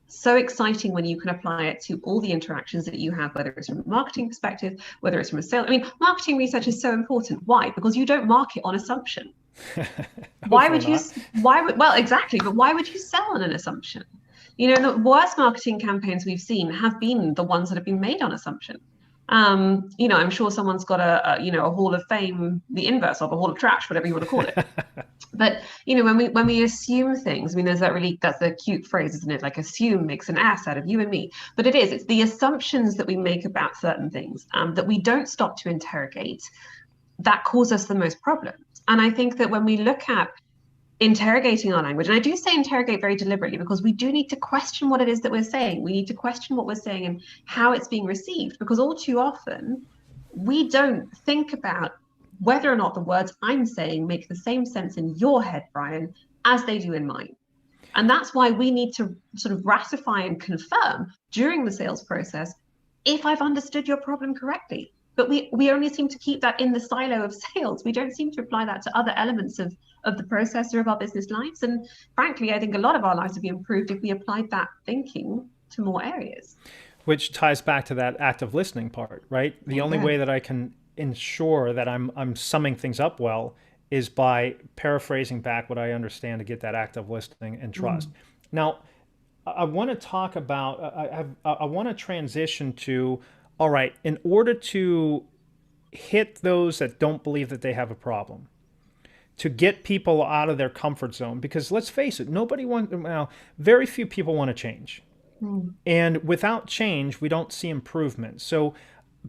so exciting when you can apply it to all the interactions that you have, whether it's from a marketing perspective, whether it's from a sale. I mean, marketing research is so important. Why? Because you don't market on assumption. Why would you? Well, exactly. But why would you sell on an assumption? You know, the worst marketing campaigns we've seen have been the ones that have been made on assumption. You know, I'm sure someone's got a hall of fame, the inverse of a hall of trash, whatever you want to call it. But you know, when we assume things, I mean, that's a cute phrase, isn't it? Like, assume makes an ass out of you and me. But it's the assumptions that we make about certain things that we don't stop to interrogate that cause us the most problems. And I think that when we look at interrogating our language, and I do say interrogate very deliberately, because we do need to question what it is that we're saying. We need to question what we're saying and how it's being received, because all too often we don't think about whether or not the words I'm saying make the same sense in your head, Bryan, as they do in mine. And that's why we need to sort of ratify and confirm during the sales process if I've understood your problem correctly. But we only seem to keep that in the silo of sales. We don't seem to apply that to other elements of the process or of our business lives. And frankly, I think a lot of our lives would be improved if we applied that thinking to more areas. Which ties back to that active listening part, right? The only way that I can ensure that I'm summing things up well is by paraphrasing back what I understand to get that active listening and trust. Now, I want to talk about, I want to transition to, all right, in order to hit those that don't believe that they have a problem, to get people out of their comfort zone, because let's face it, very few people want to change. And without change, we don't see improvement. So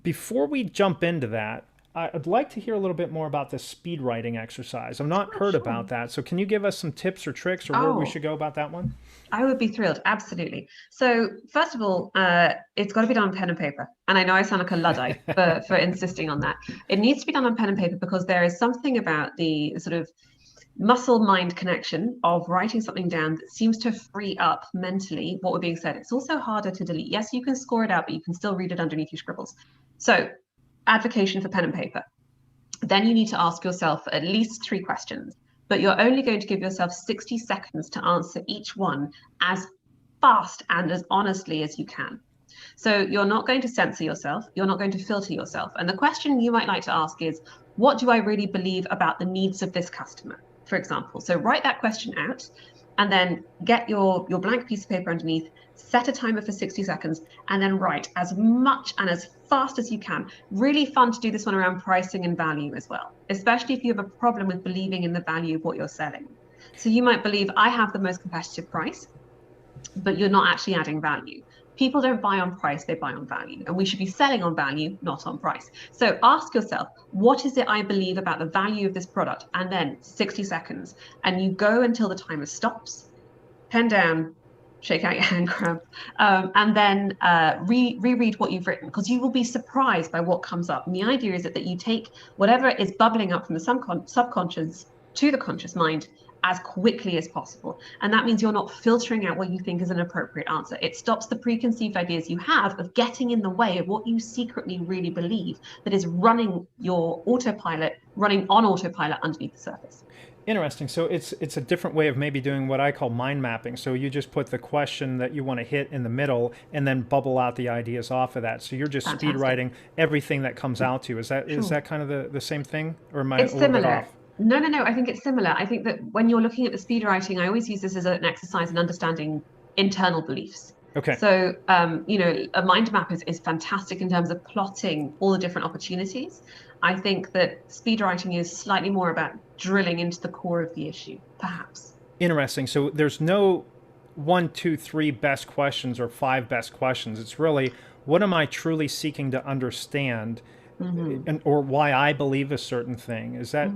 before we jump into that, I'd like to hear a little bit more about the speed writing exercise. I've not heard about that. So can you give us some tips or tricks or where we should go about that one? I would be thrilled. Absolutely. So first of all, it's got to be done on pen and paper. And I know I sound like a Luddite for insisting on that. It needs to be done on pen and paper because there is something about the sort of muscle-mind connection of writing something down that seems to free up mentally what we're being said. It's also harder to delete. Yes, you can score it out, but you can still read it underneath your scribbles. So advocation for pen and paper. Then you need to ask yourself at least 3 questions. but you're only going to give yourself 60 seconds to answer each one as fast and as honestly as you can. So you're not going to censor yourself, you're not going to filter yourself. And the question you might like to ask is, what do I really believe about the needs of this customer, for example? So write that question out and then get your blank piece of paper underneath, set a timer for 60 seconds, and then write as much and as fast as you can. Really fun to do this one around pricing and value as well, especially if you have a problem with believing in the value of what you're selling. So you might believe I have the most competitive price, but you're not actually adding value. People don't buy on price, they buy on value. And we should be selling on value, not on price. So ask yourself, what is it I believe about the value of this product? And then 60 seconds. And you go until the timer stops, pen down, shake out your hand cramp, and then reread what you've written, because you will be surprised by what comes up. And the idea is that you take whatever is bubbling up from the subconscious to the conscious mind as quickly as possible. And that means you're not filtering out what you think is an appropriate answer. It stops the preconceived ideas you have of getting in the way of what you secretly really believe that is running your autopilot, running on autopilot underneath the surface. Interesting. So it's a different way of maybe doing what I call mind mapping. So you just put the question that you want to hit in the middle and then bubble out the ideas off of that. So you're just Fantastic. speed writing everything that comes out to you. Is that kind of the same thing? Or am I It's a little bit similar. off? No. I think it's similar. I think that when you're looking at the speed writing, I always use this as an exercise in understanding internal beliefs. Okay. So, a mind map is fantastic in terms of plotting all the different opportunities. I think that speed writing is slightly more about drilling into the core of the issue, perhaps. Interesting. So there's no 1, 2, 3 best questions or 5 best questions. It's really, what am I truly seeking to understand, and or why I believe a certain thing? Is that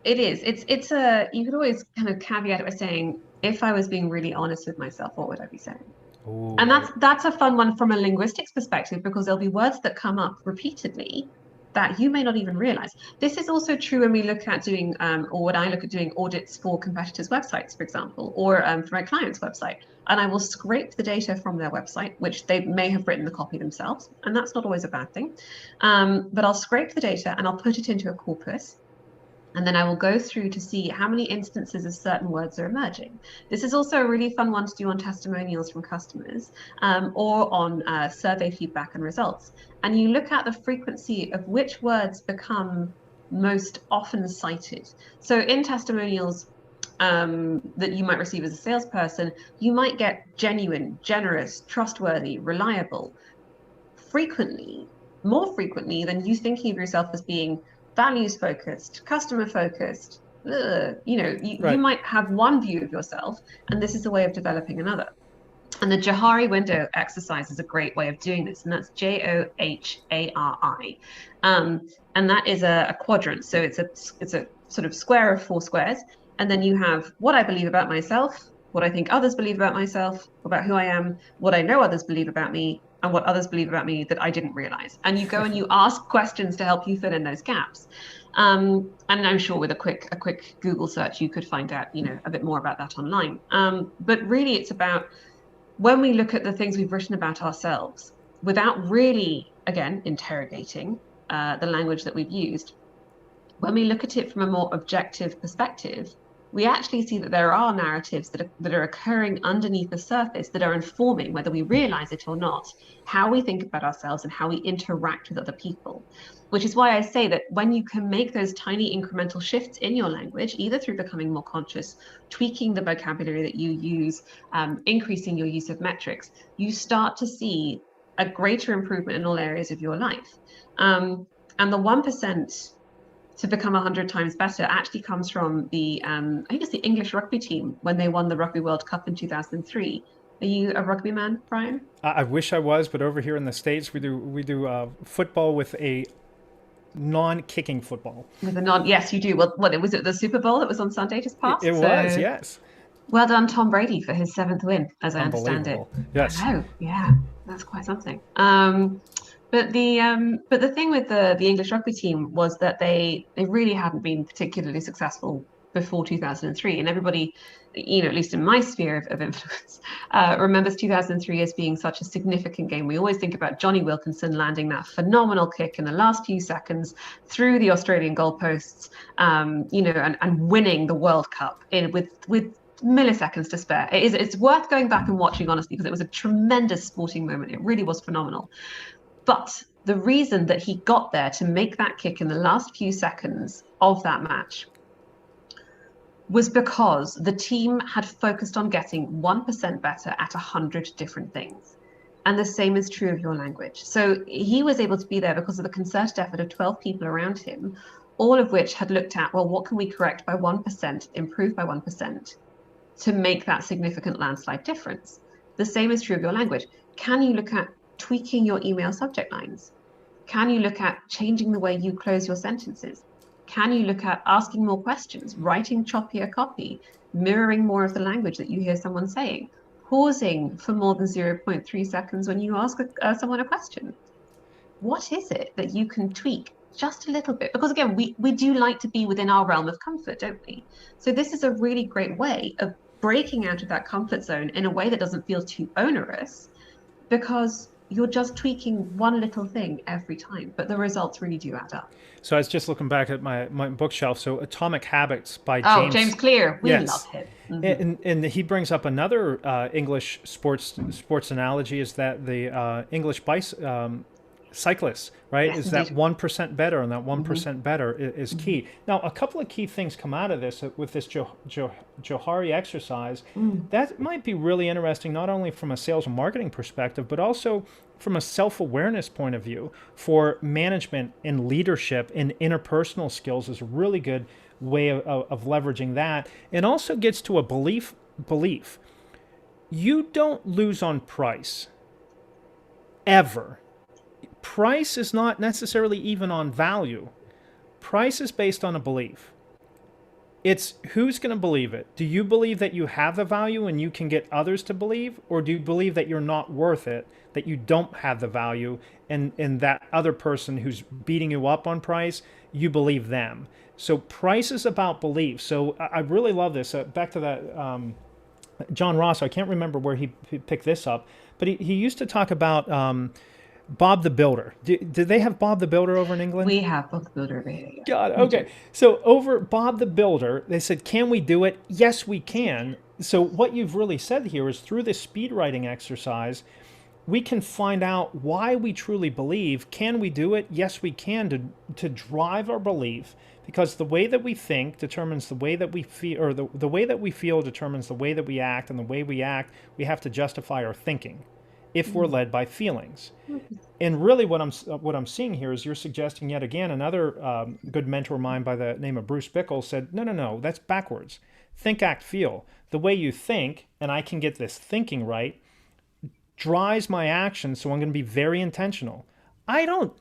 It is. It's you could always kind of caveat it by saying, if I was being really honest with myself, what would I be saying? Ooh, And that's a fun one from a linguistics perspective, because there'll be words that come up repeatedly that you may not even realize. This is also true when we look at doing, or when I look at doing audits for competitors' websites, for example, or for my client's website. And I will scrape the data from their website, which they may have written the copy themselves, and that's not always a bad thing. But I'll scrape the data and I'll put it into a corpus. And then I will go through to see how many instances of certain words are emerging. This is also a really fun one to do on testimonials from customers, or on survey feedback and results. And you look at the frequency of which words become most often cited. So in testimonials that you might receive as a salesperson, you might get genuine, generous, trustworthy, reliable, more frequently than you thinking of yourself as being values focused, customer focused. Right. You might have one view of yourself, and this is a way of developing another. And the Johari window exercise is a great way of doing this, and that's JOHARI. And that is a quadrant. So it's a sort of square of 4 squares. And then you have what I believe about myself, what I think others believe about myself, about who I am, what I know others believe about me, and what others believe about me that I didn't realize. And you go and you ask questions to help you fill in those gaps. And I'm sure with a quick Google search, you could find out, a bit more about that online. But really, it's about when we look at the things we've written about ourselves, without really, again, interrogating the language that we've used, when we look at it from a more objective perspective, we actually see that there are narratives that are occurring underneath the surface that are informing, whether we realize it or not, how we think about ourselves and how we interact with other people. Which is why I say that when you can make those tiny incremental shifts in your language, either through becoming more conscious, tweaking the vocabulary that you use, increasing your use of metrics, you start to see a greater improvement in all areas of your life. And the 1% to become 100 times better actually comes from the I think it's the English rugby team when they won the Rugby World Cup in 2003. Are you a rugby man, Bryan? I wish I was, but over here in the States, we do football with a non-kicking football. With a non, yes, you do. Well, what was it? The Super Bowl that was on Sunday just passed. It was, yes. Well done, Tom Brady, for his 7th win, as I understand it. Yes. I know, yeah, that's quite something. But the thing with the English rugby team was that they really hadn't been particularly successful before 2003. And everybody, at least in my sphere of influence, remembers 2003 as being such a significant game. We always think about Johnny Wilkinson landing that phenomenal kick in the last few seconds through the Australian goalposts, and winning the World Cup with milliseconds to spare. It's worth going back and watching, honestly, because it was a tremendous sporting moment. It really was phenomenal. But the reason that he got there to make that kick in the last few seconds of that match was because the team had focused on getting 1% better at 100 different things. And the same is true of your language. So he was able to be there because of the concerted effort of 12 people around him, all of which had looked at, well, what can we correct by 1%, improve by 1% to make that significant landslide difference? The same is true of your language. Can you look at tweaking your email subject lines? Can you look at changing the way you close your sentences? Can you look at asking more questions, writing choppier copy, mirroring more of the language that you hear someone saying, pausing for more than 0.3 seconds when you ask someone a question? What is it that you can tweak just a little bit? Because again, we do like to be within our realm of comfort, don't we? So this is a really great way of breaking out of that comfort zone in a way that doesn't feel too onerous, because you're just tweaking one little thing every time, but the results really do add up. So I was just looking back at my bookshelf. So Atomic Habits by James Clear. We love him. Mm-hmm. And he brings up another English sports analogy, is that the English cyclists, right? Yes, is indeed. that 1% better, and that 1% better is key. Now, a couple of key things come out of this with this Johari exercise. That might be really interesting, not only from a sales and marketing perspective, but also from a self-awareness point of view for management and leadership and interpersonal skills. Is a really good way of leveraging that. And also gets to a belief. You don't lose on price, ever. Price is not necessarily even on value. Price is based on a belief. It's who's going to believe it. Do you believe that you have the value and you can get others to believe? Or do you believe that you're not worth it, that you don't have the value, and that other person who's beating you up on price, you believe them? So price is about belief. So I really love this. Back to that John Ross, I can't remember where he picked this up, but he used to talk about Bob the Builder. Do they have Bob the Builder over in England? We have Bob the Builder over here. Yeah. God, okay. So over Bob the Builder, they said, can we do it? Yes, we can. So what you've really said here is, through this speed writing exercise, we can find out why we truly believe. Can we do it? Yes, we can, to drive our belief, because the way that we think determines the way that we feel, or the way that we feel determines the way that we act, and the way we act, we have to justify our thinking if we're led by feelings. And really what I'm seeing here is you're suggesting yet again, another good mentor of mine by the name of Bruce Bickle said, no, that's backwards. Think, act, feel. The way you think, and I can get this thinking right, drives my action, so I'm going to be very intentional. I don't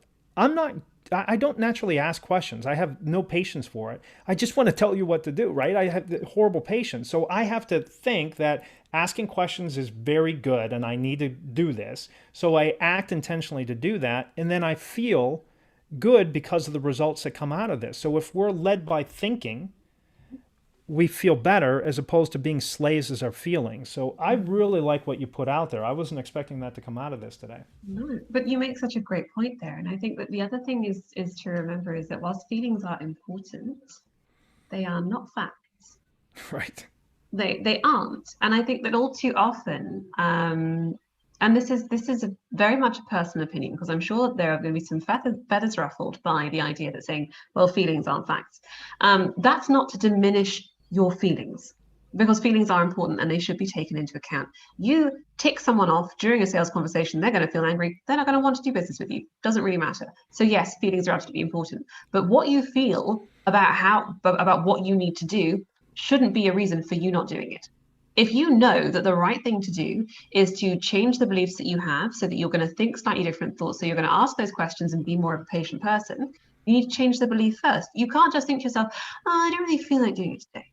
naturally ask questions. I have no patience for it. I just want to tell you what to do, right? I have horrible patience. So I have to think that asking questions is very good and I need to do this. So I act intentionally to do that, and then I feel good because of the results that come out of this. So if we're led by thinking, we feel better, as opposed to being slaves as our feelings. So I really like what you put out there. I wasn't expecting that to come out of this today. No, but you make such a great point there. And I think that the other thing is to remember is that whilst feelings are important, they are not facts. Right. They aren't. And I think that all too often, and this is very much a personal opinion, because I'm sure there are going to be some feathers ruffled by the idea that saying, well, feelings aren't facts. That's not to diminish your feelings, because feelings are important and they should be taken into account. You tick someone off during a sales conversation, they're going to feel angry, they're not going to want to do business with you. Doesn't really matter. So yes, feelings are absolutely important, but what you feel about what you need to do shouldn't be a reason for you not doing it. If you know that the right thing to do is to change the beliefs that you have, so that you're going to think slightly different thoughts, so you're going to ask those questions and be more of a patient person, you need to change the belief first. You can't just think to yourself, oh, I don't really feel like doing it today,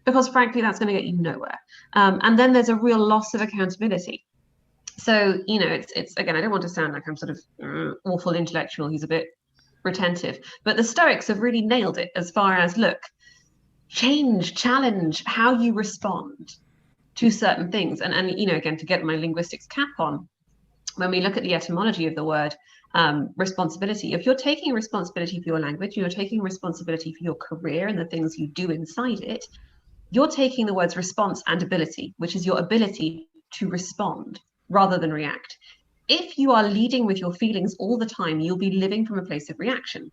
because frankly, that's going to get you nowhere. And then there's a real loss of accountability. So, it's again, I don't want to sound like I'm sort of awful intellectual who's a bit retentive, but the Stoics have really nailed it as far as, look, change, challenge how you respond to certain things. And you know, again, to get my linguistics cap on, when we look at the etymology of the word responsibility, if you're taking responsibility for your language, you're taking responsibility for your career and the things you do inside it, you're taking the words response and ability, which is your ability to respond rather than react. If you are leading with your feelings all the time, you'll be living from a place of reaction.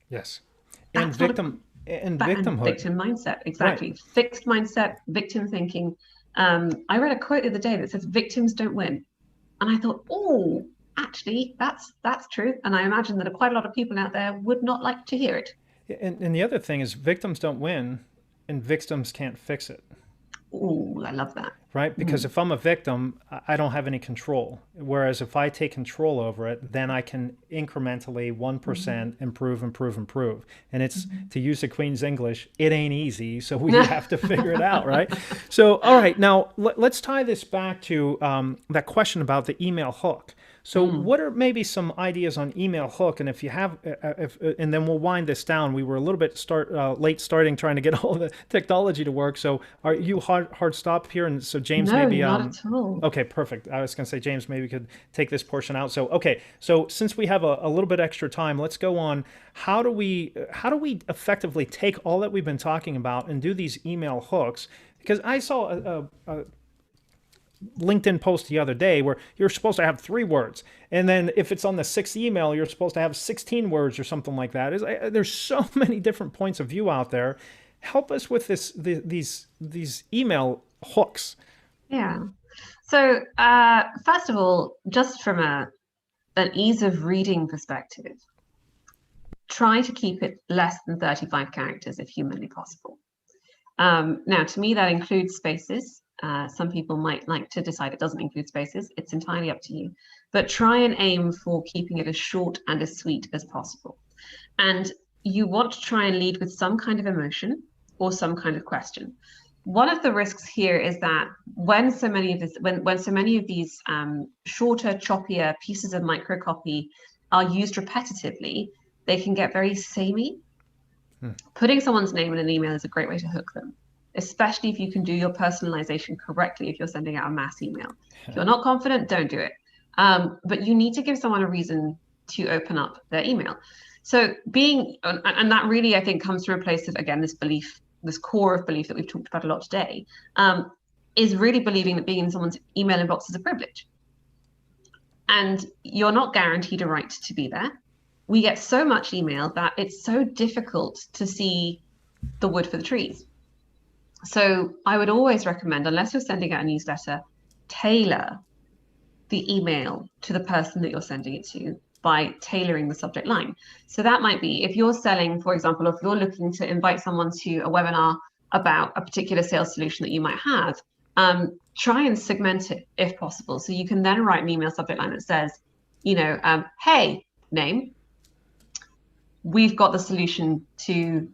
Yes. And That's not a and victimhood. victim mindset. Right. Exactly. Fixed mindset, victim thinking. I read a quote the other day that says victims don't win. And I thought, oh, actually, that's true. And I imagine that quite a lot of people out there would not like to hear it. And the other thing is victims don't win and victims can't fix it. Oh, I love that. Right? Because Mm. if I'm a victim, I don't have any control. Whereas if I take control over it, then I can incrementally Mm-hmm. 1% improve, improve, improve. And it's, Mm-hmm. to use the Queen's English, it ain't easy. So we have to figure it out, right? So, all right, now let's tie this back to that question about the email hook. So, Mm. what are maybe some ideas on email hook? And if you have, and then we'll wind this down. We were a little bit late starting trying to get all the technology to work. So, are you hard stop here? And so, James, No, maybe not at all. okay, perfect. I was going to say, James, maybe we could take this portion out. So, okay, so since we have a little bit extra time, let's go on. How do we effectively take all that we've been talking about and do these email hooks? Because I saw a LinkedIn post the other day where you're supposed to have 3 words, and then if it's on the 6th email, you're supposed to have 16 words or something like that. There's so many different points of view out there. Help us with these email hooks. Yeah. So, first of all, just from an ease of reading perspective, try to keep it less than 35 characters if humanly possible. Now, to me, that includes spaces. Some people might like to decide it doesn't include spaces. It's entirely up to you. But try and aim for keeping it as short and as sweet as possible. And you want to try and lead with some kind of emotion or some kind of question. One of the risks here is that when so many of these shorter, choppier pieces of microcopy are used repetitively, they can get very samey. Hmm. Putting someone's name in an email is a great way to hook them, especially if you can do your personalization correctly if you're sending out a mass email. If you're not confident, don't do it. But you need to give someone a reason to open up their email. So and that really, I think, comes from a place of, again, this belief, this core of belief that we've talked about a lot today, is really believing that being in someone's email inbox is a privilege. And you're not guaranteed a right to be there. We get so much email that it's so difficult to see the wood for the trees. So I would always recommend, unless you're sending out a newsletter, tailor the email to the person that you're sending it to by tailoring the subject line. So that might be if you're selling, for example, if you're looking to invite someone to a webinar about a particular sales solution that you might have, try and segment it if possible. So you can then write an email subject line that says, hey, name, we've got the solution to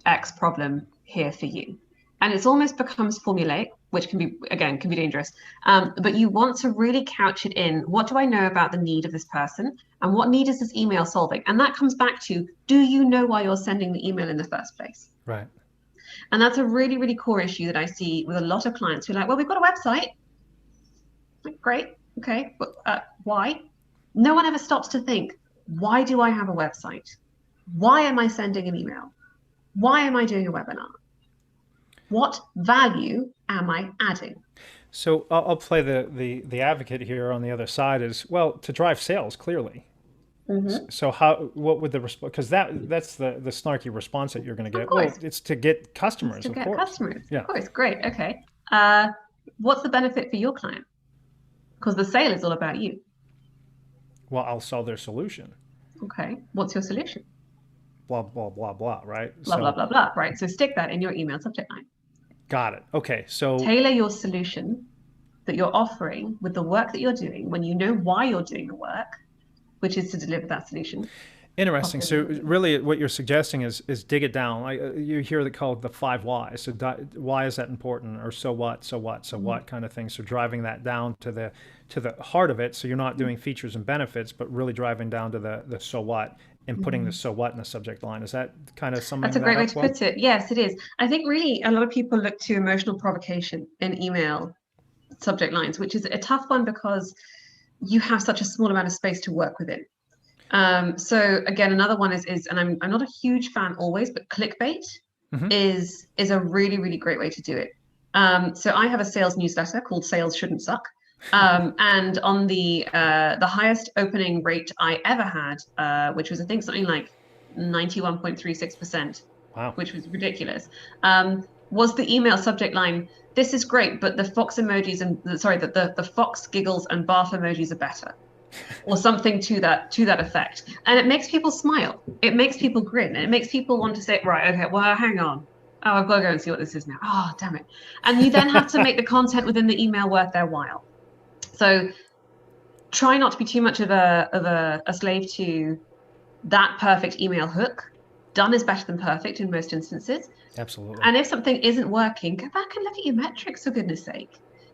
X problem here for you. And it's almost becomes formulaic, which can be dangerous. But you want to really couch it in, what do I know about the need of this person? And what need is this email solving? And that comes back to, do you know why you're sending the email in the first place? Right. And that's a really, really core issue that I see with a lot of clients who are like, well, we've got a website. Like, great. Okay. But why? No one ever stops to think, why do I have a website? Why am I sending an email? Why am I doing a webinar? What value am I adding? So I'll play the advocate here on the other side as well, to drive sales clearly. Mm-hmm. So what would the response? Because that's the snarky response that you're going to Of get. Well, course, it's to get it's customers, to of get course. customers. Of Yeah. course, great. Okay. What's the benefit for your client? Because the sale is all about you. Well, I'll sell their solution. Okay. What's your solution? Blah blah blah blah. Right. Blah, blah, So blah, blah. Right. So stick that in your email subject line. got it. Okay. So Tailor your solution that you're offering with the work that you're doing when you know why you're doing the work, which is to deliver that solution. interesting. So really, what you're suggesting is dig it down. You hear it called the 5 whys. So why is that important, or so what, so what, so what kind of thing. So driving that down to the heart of it. So you're not doing features and benefits, but really driving down to the so what. and putting the "so what" in the subject line. Is that kind of That's a summing that great way up to well? put it. Yes, it is. I think really a lot of people look to emotional provocation in email subject lines, which is a tough one because you have such a small amount of space to work within. So again, another one is, and I'm not a huge fan always, but clickbait Hmm. is a really, really great way to do it. So I have a sales newsletter called Sales Shouldn't Suck. And on the highest opening rate I ever had, which was I think something like 91.36%, Wow. which was ridiculous, was the email subject line, "This is great, but the fox emojis and sorry, the fox giggles and barf emojis are better," or something to that effect. And it makes people smile. It makes people grin. And it makes people want to say, right, okay, well, hang on. Oh, I've got to go and see what this is now. Oh, damn it. And you then have to make the content within the email worth their while. So try not to be too much of a slave to that perfect email hook. Done is better than perfect in most instances. Absolutely. And if something isn't working, go back and look at your metrics, for goodness sake.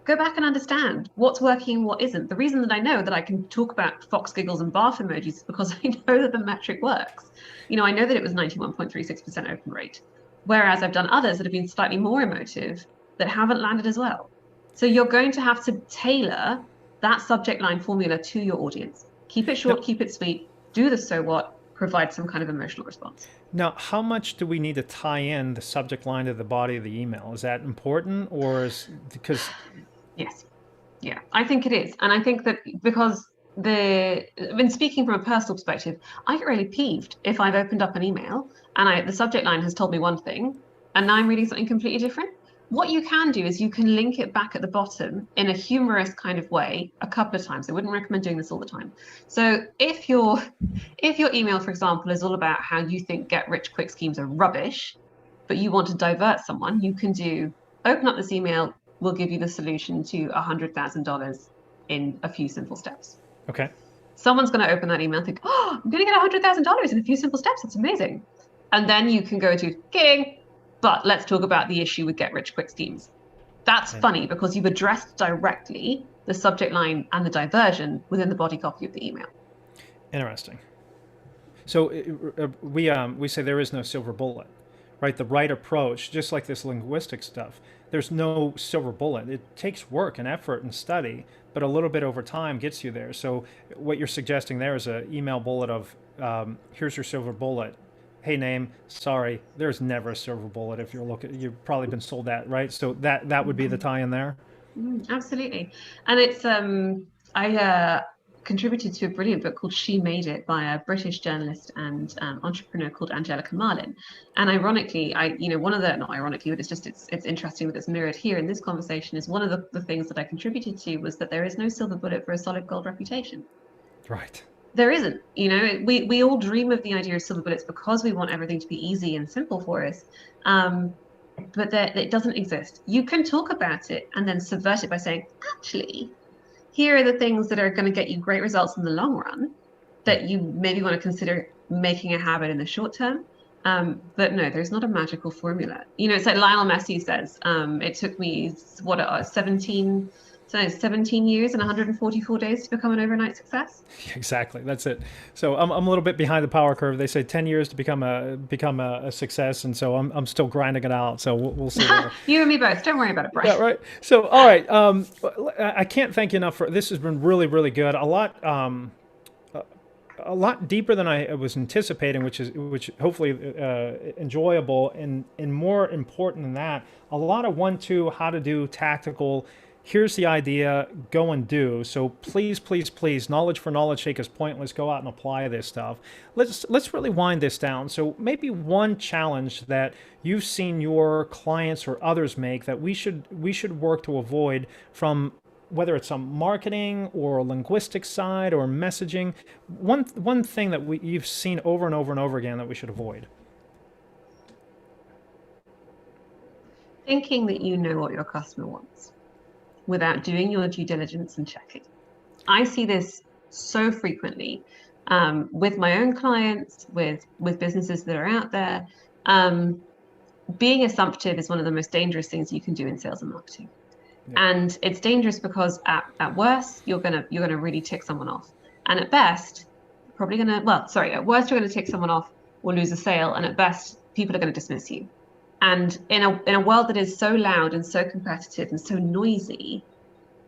Go back and understand what's working and what isn't. The reason that I know that I can talk about fox giggles and barf emojis is because I know that the metric works. I know that it was 91.36% open rate, whereas I've done others that have been slightly more emotive that haven't landed as well. So you're going to have to tailor that subject line formula to your audience. Keep it Now, short, keep it sweet, do the so what, provide some kind of emotional response. now, how much do we need to tie in the subject line to the body of the email? Is that important, or is because Yes. Yeah, I think it is. And I think that because when speaking from a personal perspective, I get really peeved if I've opened up an email and the subject line has told me one thing and now I'm reading something completely different. What you can do is you can link it back at the bottom in a humorous kind of way a couple of times. I wouldn't recommend doing this all the time. So if your email, for example, is all about how you think get rich quick schemes are rubbish, but you want to divert someone, you can open up this email, we'll give you the solution to $100,000 in a few simple steps. okay, Someone's going to open that email and think, oh, I'm going to get $100,000 in a few simple steps. That's amazing. And then you can go to, kidding, but let's talk about the issue with get rich quick schemes. That's and funny because you've addressed directly the subject line and the diversion within the body copy of the email. interesting. So we say there is no silver bullet, right? The right approach, just like this linguistic stuff, there's no silver bullet. It takes work and effort and study, but a little bit over time gets you there. So what you're suggesting there is an email bullet of here's your silver bullet. Hey name, sorry, there's never a silver bullet. If you're looking, you've probably been sold that, right? So that would be the tie in there. Absolutely. And it's I contributed to a brilliant book called She Made It by a British journalist and entrepreneur called Angelica Marlin. And ironically, one of the, not ironically, but it's interesting that it's mirrored here in this conversation, is one of the things that I contributed to was that there is no silver bullet for a solid gold reputation. Right. There isn't. We all dream of the idea of silver bullets because we want everything to be easy and simple for us. But it doesn't exist. You can talk about it and then subvert it by saying, actually, here are the things that are going to get you great results in the long run that you maybe want to consider making a habit in the short term. But no, there's not a magical formula. It's like Lionel Messi says, it took me 17 years and 144 days to become an overnight success. Exactly. That's it. So I'm a little bit behind the power curve. They say 10 years to become a success, and so I'm still grinding it out. So we'll see. You and me both. Don't worry about it, Brian. Yeah, right. So all right. I can't thank you enough for this. Has been really really good. A lot deeper than I was anticipating, which hopefully enjoyable, and more important than that, a lot of 1-2 how to do tactical. Here's the idea, go and do. So please, please, please, knowledge for knowledge sake is pointless. Go out and apply this stuff. Let's really wind this down. So maybe one challenge that you've seen your clients or others make that we should work to avoid, from whether it's on marketing or linguistic side or messaging. One thing that you've seen over and over and over again that we should avoid. Thinking that you know what your customer wants without doing your due diligence and checking. I see this so frequently with my own clients, with businesses that are out there. Being assumptive is one of the most dangerous things you can do in sales and marketing. Yeah. And it's dangerous because at worst, you're gonna really tick someone off. And at best, probably going to, well, sorry, at worst, you're going to take someone off or lose a sale. And at best, people are going to dismiss you. And in a world that is so loud and so competitive and so noisy,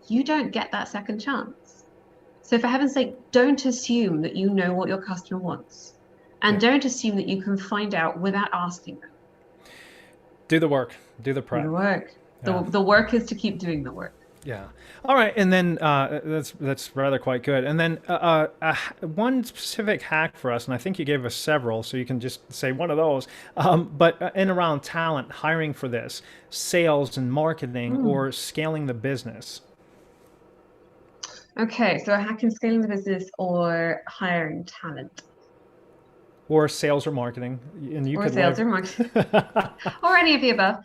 you don't get that second chance. So for heaven's sake, don't assume that you know what your customer wants. And don't assume that you can find out without asking them. Do the work. Do the Do prep. the work. Yeah. The work is to keep doing the work. Yeah. All right, and then that's rather quite good. And then one specific hack for us, and I think you gave us several, so you can just say one of those. But in around talent, hiring for this, sales and marketing, or scaling the business. Okay, so a hack in scaling the business or hiring talent. Or sales or marketing, and you Or could sales live. or marketing. Or any of the above.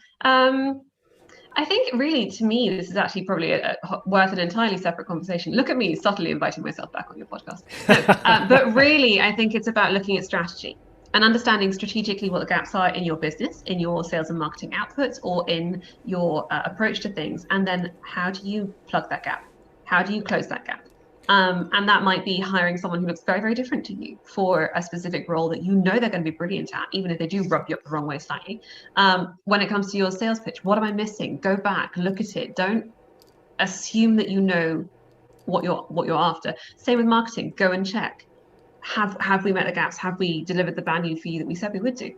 I think really, to me, this is actually probably worth an entirely separate conversation. Look at me subtly inviting myself back on your podcast. No, but really, I think it's about looking at strategy and understanding strategically what the gaps are in your business, in your sales and marketing outputs, or in your approach to things. And then how do you plug that gap? How do you close that gap? And that might be hiring someone who looks very, very different to you for a specific role that you know they're going to be brilliant at, even if they do rub you up the wrong way slightly. When it comes to your sales pitch, what am I missing? Go back, look at it. Don't assume that you know what you're after. Same with marketing. Go and check. Have we met the gaps? Have we delivered the value for you that we said we would do?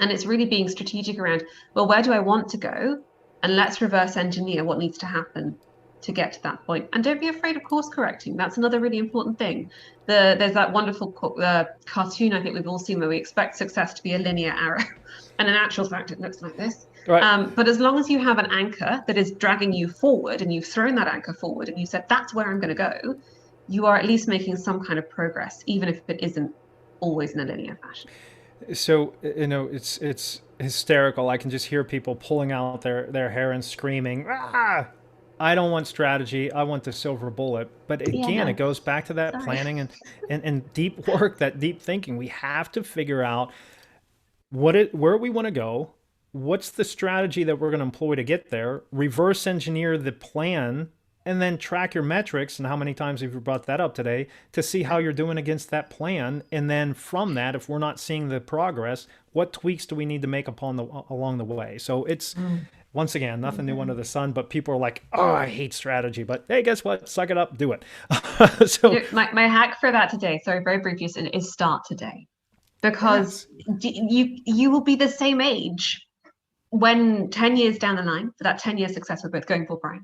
And it's really being strategic around, well, where do I want to go? And let's reverse engineer what needs to happen to get to that point. And don't be afraid of course correcting. That's another really important thing. There's that wonderful cartoon I think we've all seen where we expect success to be a linear arrow. And in actual fact, it looks like this. Right. But as long as you have an anchor that is dragging you forward and you've thrown that anchor forward and you said, that's where I'm going to go, you are at least making some kind of progress, even if it isn't always in a linear fashion. So it's hysterical. I can just hear people pulling out their hair and screaming, "Ah! I don't want strategy. I want the silver bullet." But Yeah, again, no, it goes back to that sorry. planning and deep work, that deep thinking. We have to figure out where we want to go, what's the strategy that we're going to employ to get there, reverse engineer the plan, and then track your metrics and how many times have you brought that up today to see how you're doing against that plan. And then from that, if we're not seeing the progress, what tweaks do we need to make along the way? So it's once again nothing new under the sun, but people are like, oh, I hate strategy. But hey, guess what? Suck it up, do it. So My hack for that today, sorry, very briefly, is start today. Because yes. you will be the same age when 10 years down the line, for that 10-year success we're both going for, Bryan,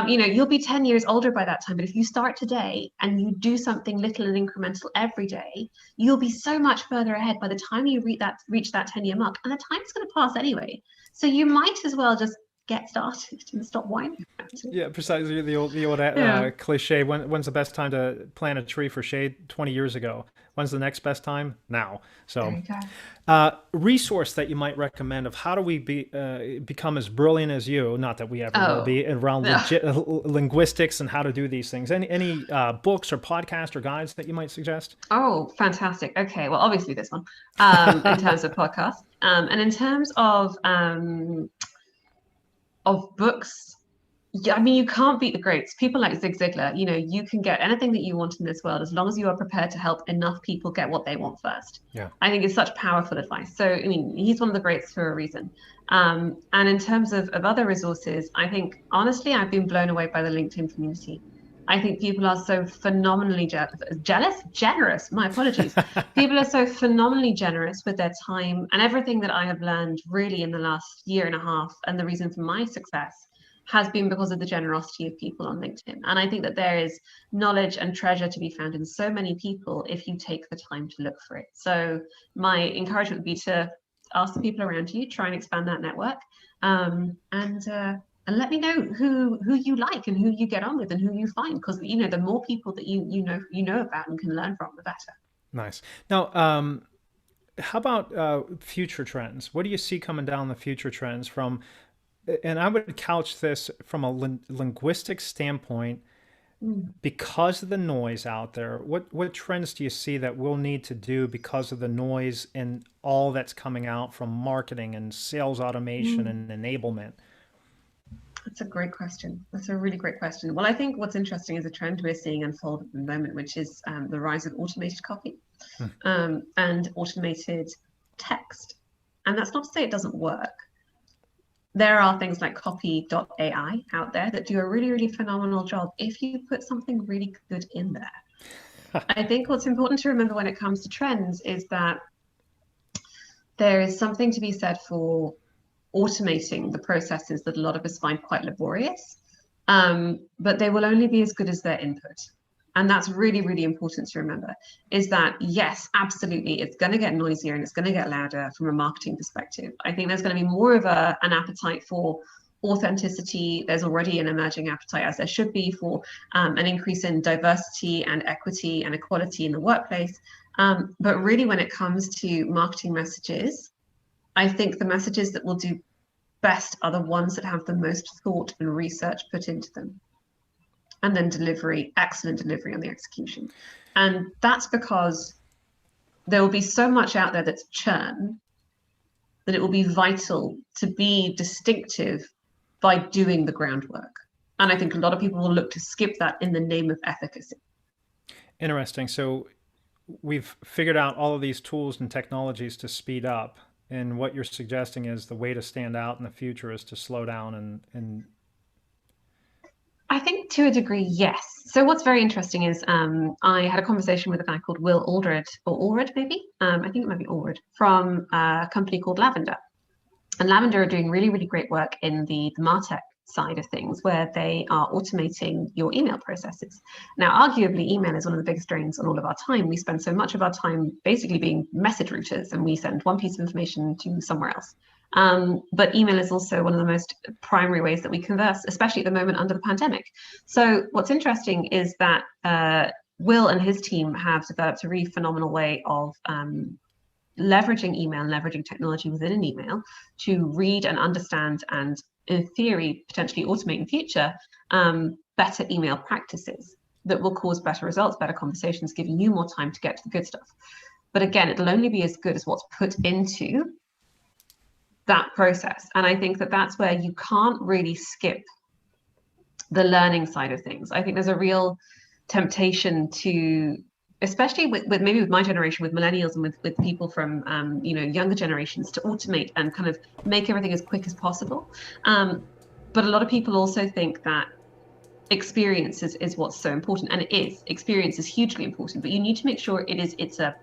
you'll be 10 years older by that time. But if you start today and you do something little and incremental every day, you'll be so much further ahead by the time you reach that 10-year mark. And the time's going to pass anyway. So you might as well just get started and stop whining about it. Yeah, precisely the old Yeah. cliche. When's the best time to plant a tree for shade? 20 years ago. When's the next best time? Now. There So, you go. resource that you might recommend of how do we become as brilliant as you? Not that we ever will Oh, be around no. linguistics and how to do these things. Any books or podcasts or guides that you might suggest? Oh, fantastic. Okay, well, obviously this one, in terms of podcast, and in terms of books, yeah, I mean, you can't beat the greats. People like Zig Ziglar, you can get anything that you want in this world as long as you are prepared to help enough people get what they want first. Yeah. I think it's such powerful advice. So, I mean, he's one of the greats for a reason. And in terms of other resources, I think, honestly, I've been blown away by the LinkedIn community. I think people are so phenomenally generous. My apologies. People are so phenomenally generous with their time, and everything that I have learned really in the last year and a half, and the reason for my success has been because of the generosity of people on LinkedIn. And I think that there is knowledge and treasure to be found in so many people if you take the time to look for it. So my encouragement would be to ask the people around you, try and expand that network, and let me know who you like and who you get on with and who you find, because the more people that you know about and can learn from, the better. Nice. Now, how about future trends? What do you see coming down the future trends from? And I would couch this from a linguistic standpoint Mm. because of the noise out there. What trends do you see that we'll need to do because of the noise and all that's coming out from marketing and sales automation Mm. and enablement? That's a great question. That's a really great question. Well, I think what's interesting is a trend we're seeing unfold at the moment, which is the rise of automated copy Hmm. and automated text. And that's not to say it doesn't work. There are things like copy.ai out there that do a really, really phenomenal job if you put something really good in there. I think what's important to remember when it comes to trends is that there is something to be said for automating the processes that a lot of us find quite laborious, but they will only be as good as their input. And that's really, really important to remember is that, yes, absolutely, it's going to get noisier and it's going to get louder from a marketing perspective. I think there's going to be more of an appetite for authenticity. There's already an emerging appetite, as there should be, for an increase in diversity and equity and equality in the workplace. But really, when it comes to marketing messages, I think the messages that will do best are the ones that have the most thought and research put into them. And then delivery, excellent delivery on the execution. And that's because there will be so much out there that's churn that it will be vital to be distinctive by doing the groundwork. And I think a lot of people will look to skip that in the name of efficacy. Interesting. So we've figured out all of these tools and technologies to speed up. And what you're suggesting is the way to stand out in the future is to slow down and I think to a degree, yes. So what's very interesting is I had a conversation with a guy called Will Aldred, or Allred maybe, I think it might be Allred, from a company called Lavender. And Lavender are doing really, really great work in the MarTech side of things, where they are automating your email processes. Now, arguably, email is one of the biggest drains on all of our time. We spend so much of our time basically being message routers, and we send one piece of information to somewhere else. But email is also one of the most primary ways that we converse, especially at the moment under the pandemic. So what's interesting is that Will and his team have developed a really phenomenal way of leveraging email and leveraging technology within an email to read and understand and, in theory, potentially automate in future better email practices that will cause better results, better conversations, giving you more time to get to the good stuff. But again, it'll only be as good as what's put into that process. And I think that that's where you can't really skip the learning side of things. I think there's a real temptation to, especially with maybe with my generation, with millennials and with people from younger generations, to automate and kind of make everything as quick as possible. But a lot of people also think that experience is what's so important, and it is. Experience is hugely important, but you need to make sure it's a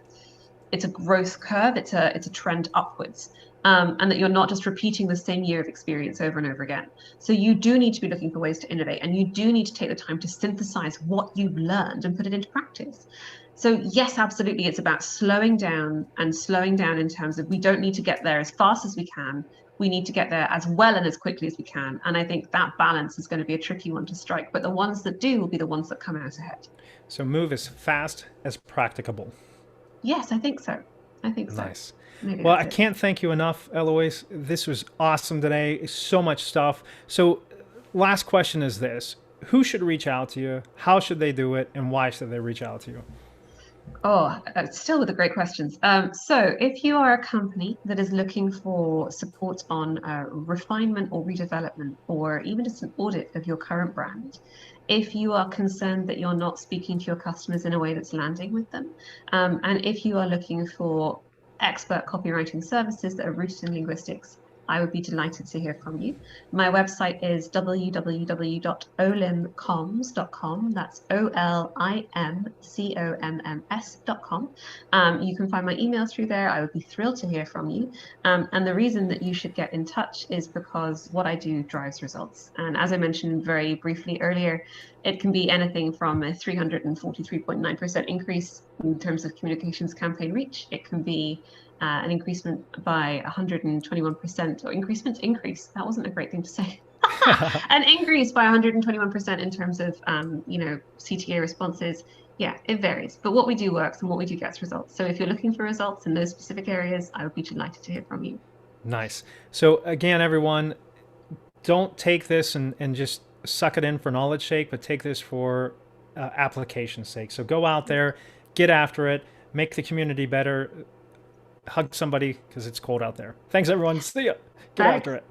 growth curve, it's a trend upwards. And that you're not just repeating the same year of experience over and over again. So you do need to be looking for ways to innovate, and you do need to take the time to synthesize what you've learned and put it into practice. So yes, absolutely, it's about slowing down in terms of we don't need to get there as fast as we can. We need to get there as well and as quickly as we can. And I think that balance is going to be a tricky one to strike. But the ones that do will be the ones that come out ahead. so move as fast as practicable. Yes, I think so. I think so. Nice. Maybe Well, I that's it. can't thank you enough, Eloise. This was awesome today. So much stuff. So, last question is this: who should reach out to you? How should they do it? And why should they reach out to you? Oh, still with the great questions. So if you are a company that is looking for support on refinement or redevelopment, or even just an audit of your current brand, if you are concerned that you're not speaking to your customers in a way that's landing with them, and if you are looking for expert copywriting services that are rooted in linguistics, I would be delighted to hear from you. My website is www.olimcomms.com. That's OLIMCOMMS.com. You can find my email through there. I would be thrilled to hear from you. And the reason that you should get in touch is because what I do drives results. And as I mentioned very briefly earlier, it can be anything from a 343.9% increase in terms of communications campaign reach. It can be an increasement by 121%, or increase. That wasn't a great thing to say. An increase by 121% in terms of, CTA responses. Yeah, it varies. But what we do works, and what we do gets results. So if you're looking for results in those specific areas, I would be delighted to hear from you. Nice. So, again, everyone, don't take this and just suck it in for knowledge sake, but take this for application's sake. So, go out there, get after it, make the community better, hug somebody because it's cold out there. Thanks, everyone. See ya. Get Thanks. after it.